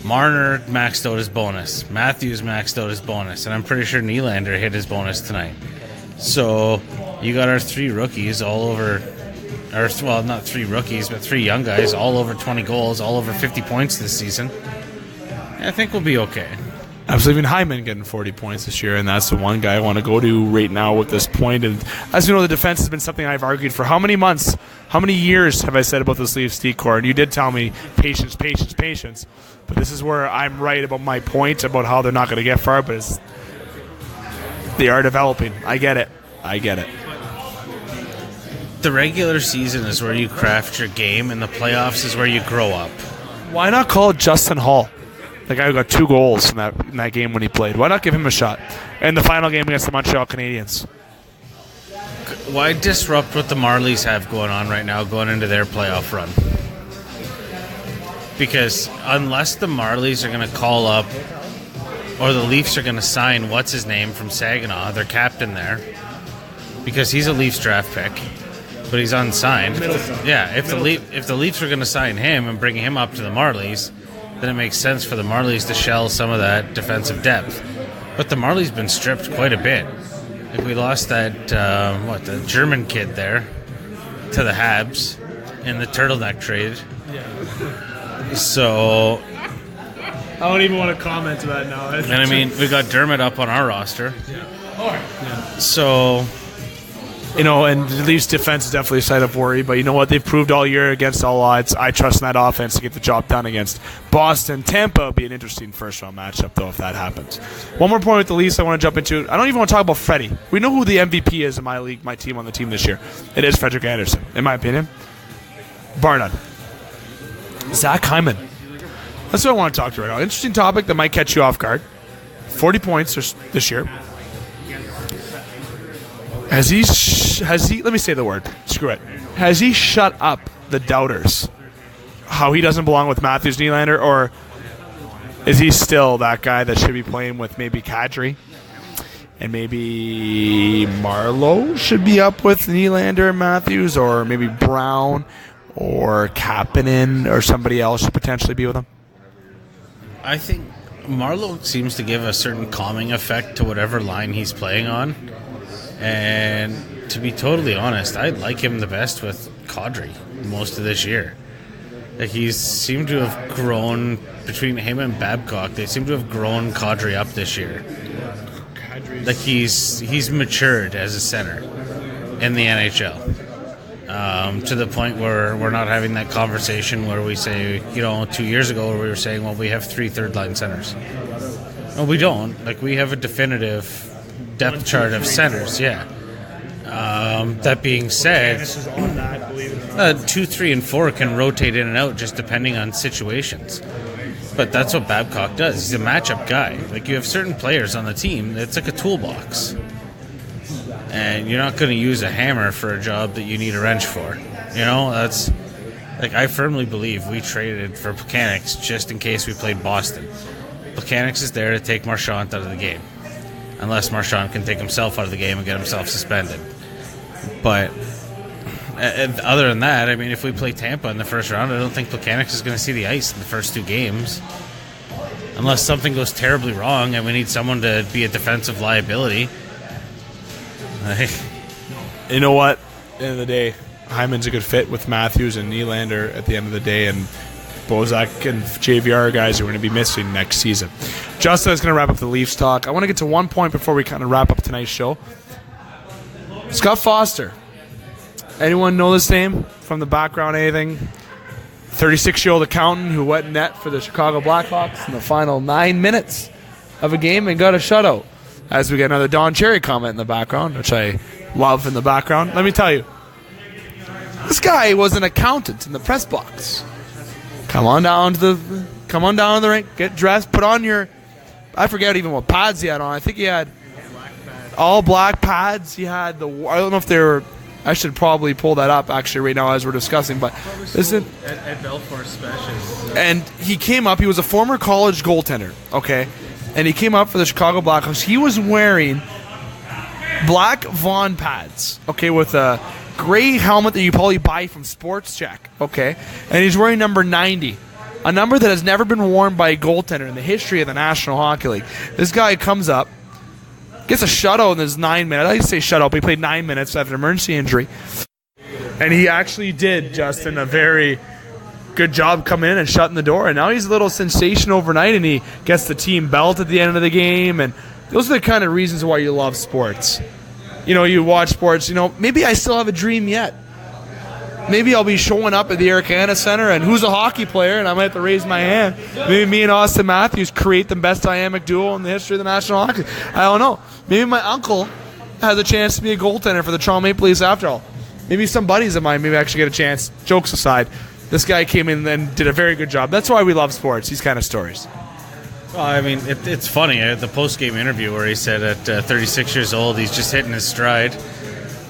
Marner maxed out his bonus. Matthews maxed out his bonus. And I'm pretty sure Nylander hit his bonus tonight. So, you got our three rookies all over, not three rookies, but three young guys all over 20 goals, all over 50 points this season. I think we'll be okay. Absolutely. Even Hyman getting 40 points this year, and that's the one guy I want to go to right now with this point. And as you know, the defense has been something I've argued for how many months, how many years have I said about this Leafs decor? And you did tell me patience. But this is where I'm right about my point about how they're not going to get far, but they are developing. I get it. The regular season is where you craft your game, and the playoffs is where you grow up. Why not call Justin Hall? The guy who got 2 goals in that game when he played. Why not give him a shot? And the final game against the Montreal Canadiens. Why disrupt what the Marlies have going on right now going into their playoff run? Because unless the Marlies are going to call up, or the Leafs are going to sign what's-his-name from Saginaw, their captain there, because he's a Leafs draft pick, but he's unsigned. Yeah, if the Leafs are going to sign him and bring him up to the Marlies, then it makes sense for the Marlies to shell some of that defensive depth. But the Marlies been stripped quite a bit. Like, we lost that, the German kid there to the Habs in the turtleneck trade. Yeah. So I don't even want to comment to that now. And I mean, we got Dermott up on our roster. Yeah. All right. Yeah. So, and the Leafs defense is definitely a side of worry, but you know what? They've proved all year against all odds. I trust in that offense to get the job done against Boston. Tampa will be an interesting first-round matchup, though, if that happens. One more point with the Leafs I want to jump into. I don't even want to talk about Freddie. We know who the MVP is in my league, my team on the team this year. It is Frederik Andersen, in my opinion. Bar none. Zach Hyman. That's what I want to talk to right now. Interesting topic that might catch you off guard. 40 points this year. Has he? Let me say the word. Screw it. Has he shut up the doubters? How he doesn't belong with Matthews, Nylander, or is he still that guy that should be playing with maybe Kadri, and maybe Marleau should be up with Nylander and Matthews, or maybe Brown or Kapanen or somebody else should potentially be with him? I think Marleau seems to give a certain calming effect to whatever line he's playing on. And to be totally honest, I like him the best with Kadri most of this year. Like, he's seemed to have grown between him and Babcock. They seem to have grown Kadri up this year. Like, he's matured as a center in the NHL. To the point where we're not having that conversation where we say, 2 years ago where we were saying, well, we have 3 third-line centers. No, we don't. Like, we have a definitive depth chart of centers, yeah. That being said, 2, 3, and 4 can rotate in and out just depending on situations. But that's what Babcock does. He's a matchup guy. Like, you have certain players on the team, it's like a toolbox. And you're not going to use a hammer for a job that you need a wrench for. That's... Like, I firmly believe we traded for Plekanec just in case we played Boston. Plekanec is there to take Marchand out of the game. Unless Marchand can take himself out of the game and get himself suspended. But And other than that, I mean, if we play Tampa in the first round, I don't think Plekanec is going to see the ice in the first 2 games. Unless something goes terribly wrong and we need someone to be a defensive liability. You know what? At the end of the day, Hyman's a good fit with Matthews and Nylander at the end of the day, and Bozak and JVR guys are going to be missing next season. Justin is going to wrap up the Leafs talk. I want to get to one point before we kind of wrap up tonight's show. Scott Foster. Anyone know this name from the background, anything? 36-year-old accountant who went net for the Chicago Blackhawks in the final 9 minutes of a game and got a shutout. As we get another Don Cherry comment in the background, which I love in the background. Let me tell you, this guy was an accountant in the press box. Come on down to the rink, get dressed, put on your, I forget even what pads he had on. I think he had all black pads. He had I don't know if they were, I should probably pull that up actually right now as we're discussing, but listen. At Belfort Specials. And he came up, he was a former college goaltender, okay? And he came up for the Chicago Blackhawks. He was wearing black Vaughn pads, okay, with a gray helmet that you probably buy from Sports Check, okay? And he's wearing number 90, a number that has never been worn by a goaltender in the history of the National Hockey League. This guy comes up, gets a shutout in his 9 minutes. I didn't say shutout, but he played 9 minutes after an emergency injury. And he actually did, Justin, a very good job coming in and shutting the door. And now he's a little sensation overnight, and he gets the team belt at the end of the game. And those are the kind of reasons why you love sports. You know, you watch sports, you know, maybe I still have a dream yet. Maybe I'll be showing up at the Air Canada Center, and who's a hockey player, and I might have to raise my hand. Maybe me and Austin Matthews create the best dynamic duo in the history of the National Hockey League. I don't know. Maybe my uncle has a chance to be a goaltender for the Toronto Maple Leafs after all. Maybe some buddies of mine maybe actually get a chance. Jokes aside, this guy came in and did a very good job. That's why we love sports, these kind of stories. Well, I mean, it's funny. The post-game interview where he said at 36 years old, he's just hitting his stride.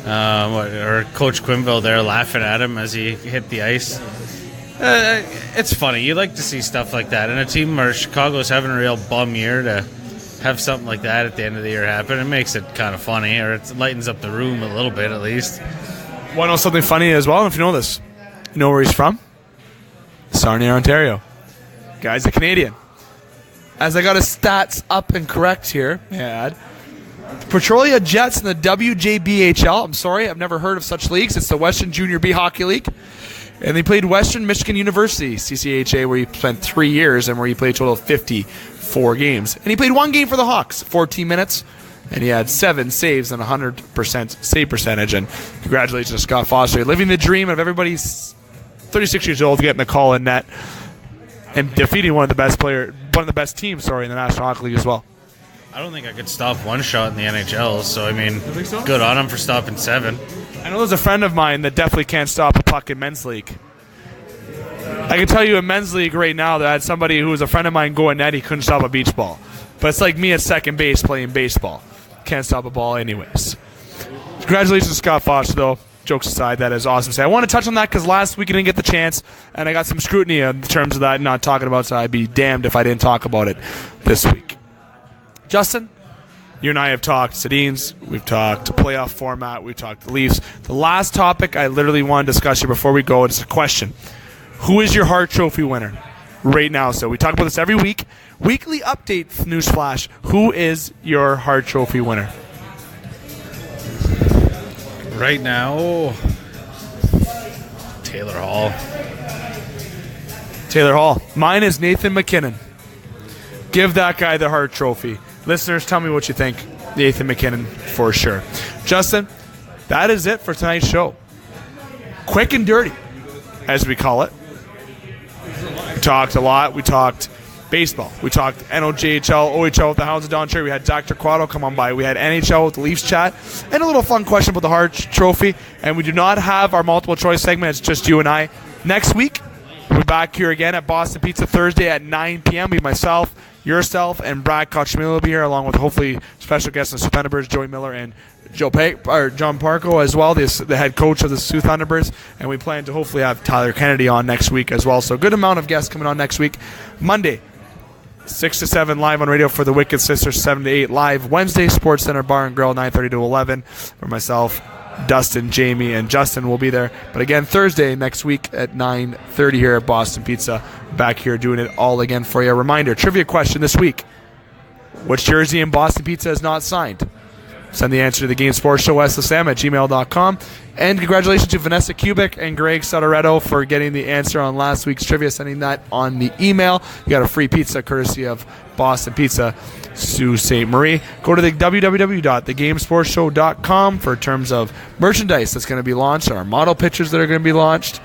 Or Coach Quinville there laughing at him as he hit the ice. It's funny. You like to see stuff like that. And a team where Chicago's having a real bum year, to have something like that at the end of the year happen, it makes it kind of funny, or it lightens up the room a little bit at least. Want to know something funny as well? If you know this, you know where he's from? Sarnia, Ontario. Guy's a Canadian. As I got his stats up and correct here, may I add, Petrolia Jets in the WJBHL. I'm sorry, I've never heard of such leagues. It's the Western Junior B Hockey League. And they played Western Michigan University, CCHA, where he spent 3 years and where he played a total of 54 games. And he played 1 game for the Hawks, 14 minutes, and he had 7 saves and 100% save percentage. And congratulations to Scott Foster, living the dream of everybody's 36 years old, getting the call in net and defeating one of the best teams in the National Hockey League as well. I don't think I could stop one shot in the NHL, so I mean, good on him for stopping 7. I know there's a friend of mine that definitely can't stop a puck in men's league. I can tell you in men's league right now that I had somebody who was a friend of mine go in net, he couldn't stop a beach ball. But it's like me at second base playing baseball. Can't stop a ball anyways. Congratulations to Scott Foster, though. Jokes aside, that is awesome to say. I want to touch on that because last week I didn't get the chance, and I got some scrutiny in terms of that not talking about, so I'd be damned if I didn't talk about it this week. Justin, you and I have talked Sedins, we've talked playoff format, we've talked the Leafs. The last topic I literally want to discuss here before we go is a question. Who is your Hart Trophy winner right now? So we talk about this every week. Weekly update, newsflash. Who is your Hart Trophy winner? Right now, Taylor Hall. Taylor Hall. Mine is Nathan McKinnon. Give that guy the Hart Trophy. Listeners, tell me what you think. Nathan McKinnon for sure. Justin, that is it for tonight's show. Quick and dirty, as we call it. We talked a lot. We talked baseball. We talked NOJHL, OHL with the Hounds of Don Cherry. We had Zac Torquato come on by. We had NHL with the Leafs chat. And a little fun question about the Hart Trophy. And we do not have our multiple choice segment. It's just you and I. Next week, we'll be back here again at Boston Pizza Thursday at 9 p.m. Be myself, yourself, and Brad Kochmila will be here, along with hopefully special guests of the Thunderbirds, Joey Miller and John Parco as well, the head coach of the Sault Thunderbirds. And we plan to hopefully have Tyler Kennedy on next week as well. So a good amount of guests coming on next week. Monday, 6 to 7 live on radio for the Wicked Sisters, 7 to 8 live. Wednesday, Sports Center Bar and Grill, 9:30 to 11 for myself Dustin, Jamie, and Justin will be there. But again, Thursday next week at 9:30 here at Boston Pizza. Back here doing it all again for you. A reminder, trivia question this week. Which jersey in Boston Pizza is not signed? Send the answer to the Game Sports Show, SSM@gmail.com. And congratulations to Vanessa Kubik and Greg Sotoretto for getting the answer on last week's trivia, sending that on the email. You got a free pizza courtesy of Boston Pizza, Sault Ste. Marie. Go to the www.thegamesportshow.com for terms of merchandise that's going to be launched, our model pictures that are going to be launched.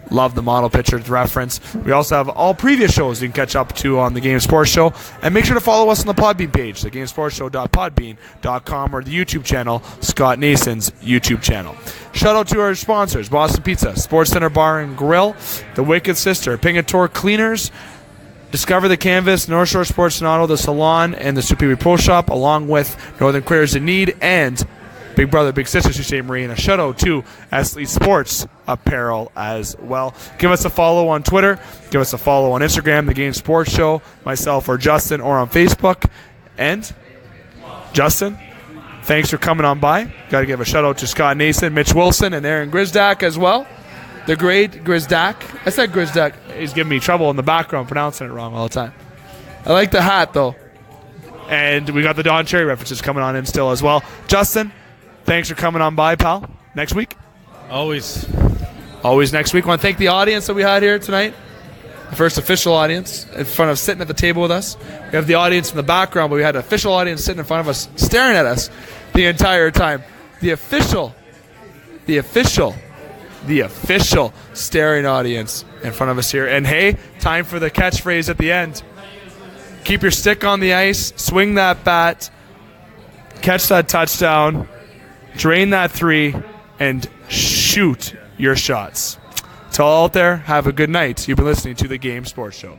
Love the model pictures reference. We also have all previous shows you can catch up to on the Game Sports Show. And make sure to follow us on the Podbean page, thegamesportshow.podbean.com, or the YouTube channel, Scott Nason's YouTube channel. Shout out to our sponsors, Boston Pizza, Sports Center Bar and Grill, The Wicked Sister, Pingator Cleaners, Discover the Canvas, North Shore Sports and Auto, The Salon, and the Superior Pro Shop, along with Northern Queers in Need, and Big Brother, Big Sister, Sault Ste. Marie, and a shout out to Esley Sports Apparel as well. Give us a follow on Twitter. Give us a follow on Instagram, The Game Sports Show, myself or Justin, or on Facebook. And Justin, thanks for coming on by. Got to give a shout out to Scott Nason, Mitch Wilson, and Aaron Grisdak as well. The great Grisdak. I said Grisdak. He's giving me trouble in the background pronouncing it wrong all the time. I like the hat, though. And we got the Don Cherry references coming on in still as well. Justin, thanks for coming on by, pal. Next week? Always next week. I want to thank the audience that we had here tonight. The first official audience in front of sitting at the table with us. We have the audience in the background, but we had an official audience sitting in front of us, staring at us the entire time. The official staring audience in front of us here. And hey, time for the catchphrase at the end. Keep your stick on the ice, swing that bat, catch that touchdown, drain that three, and shoot your shots. To all out there, have a good night. You've been listening to the Game Sports Show.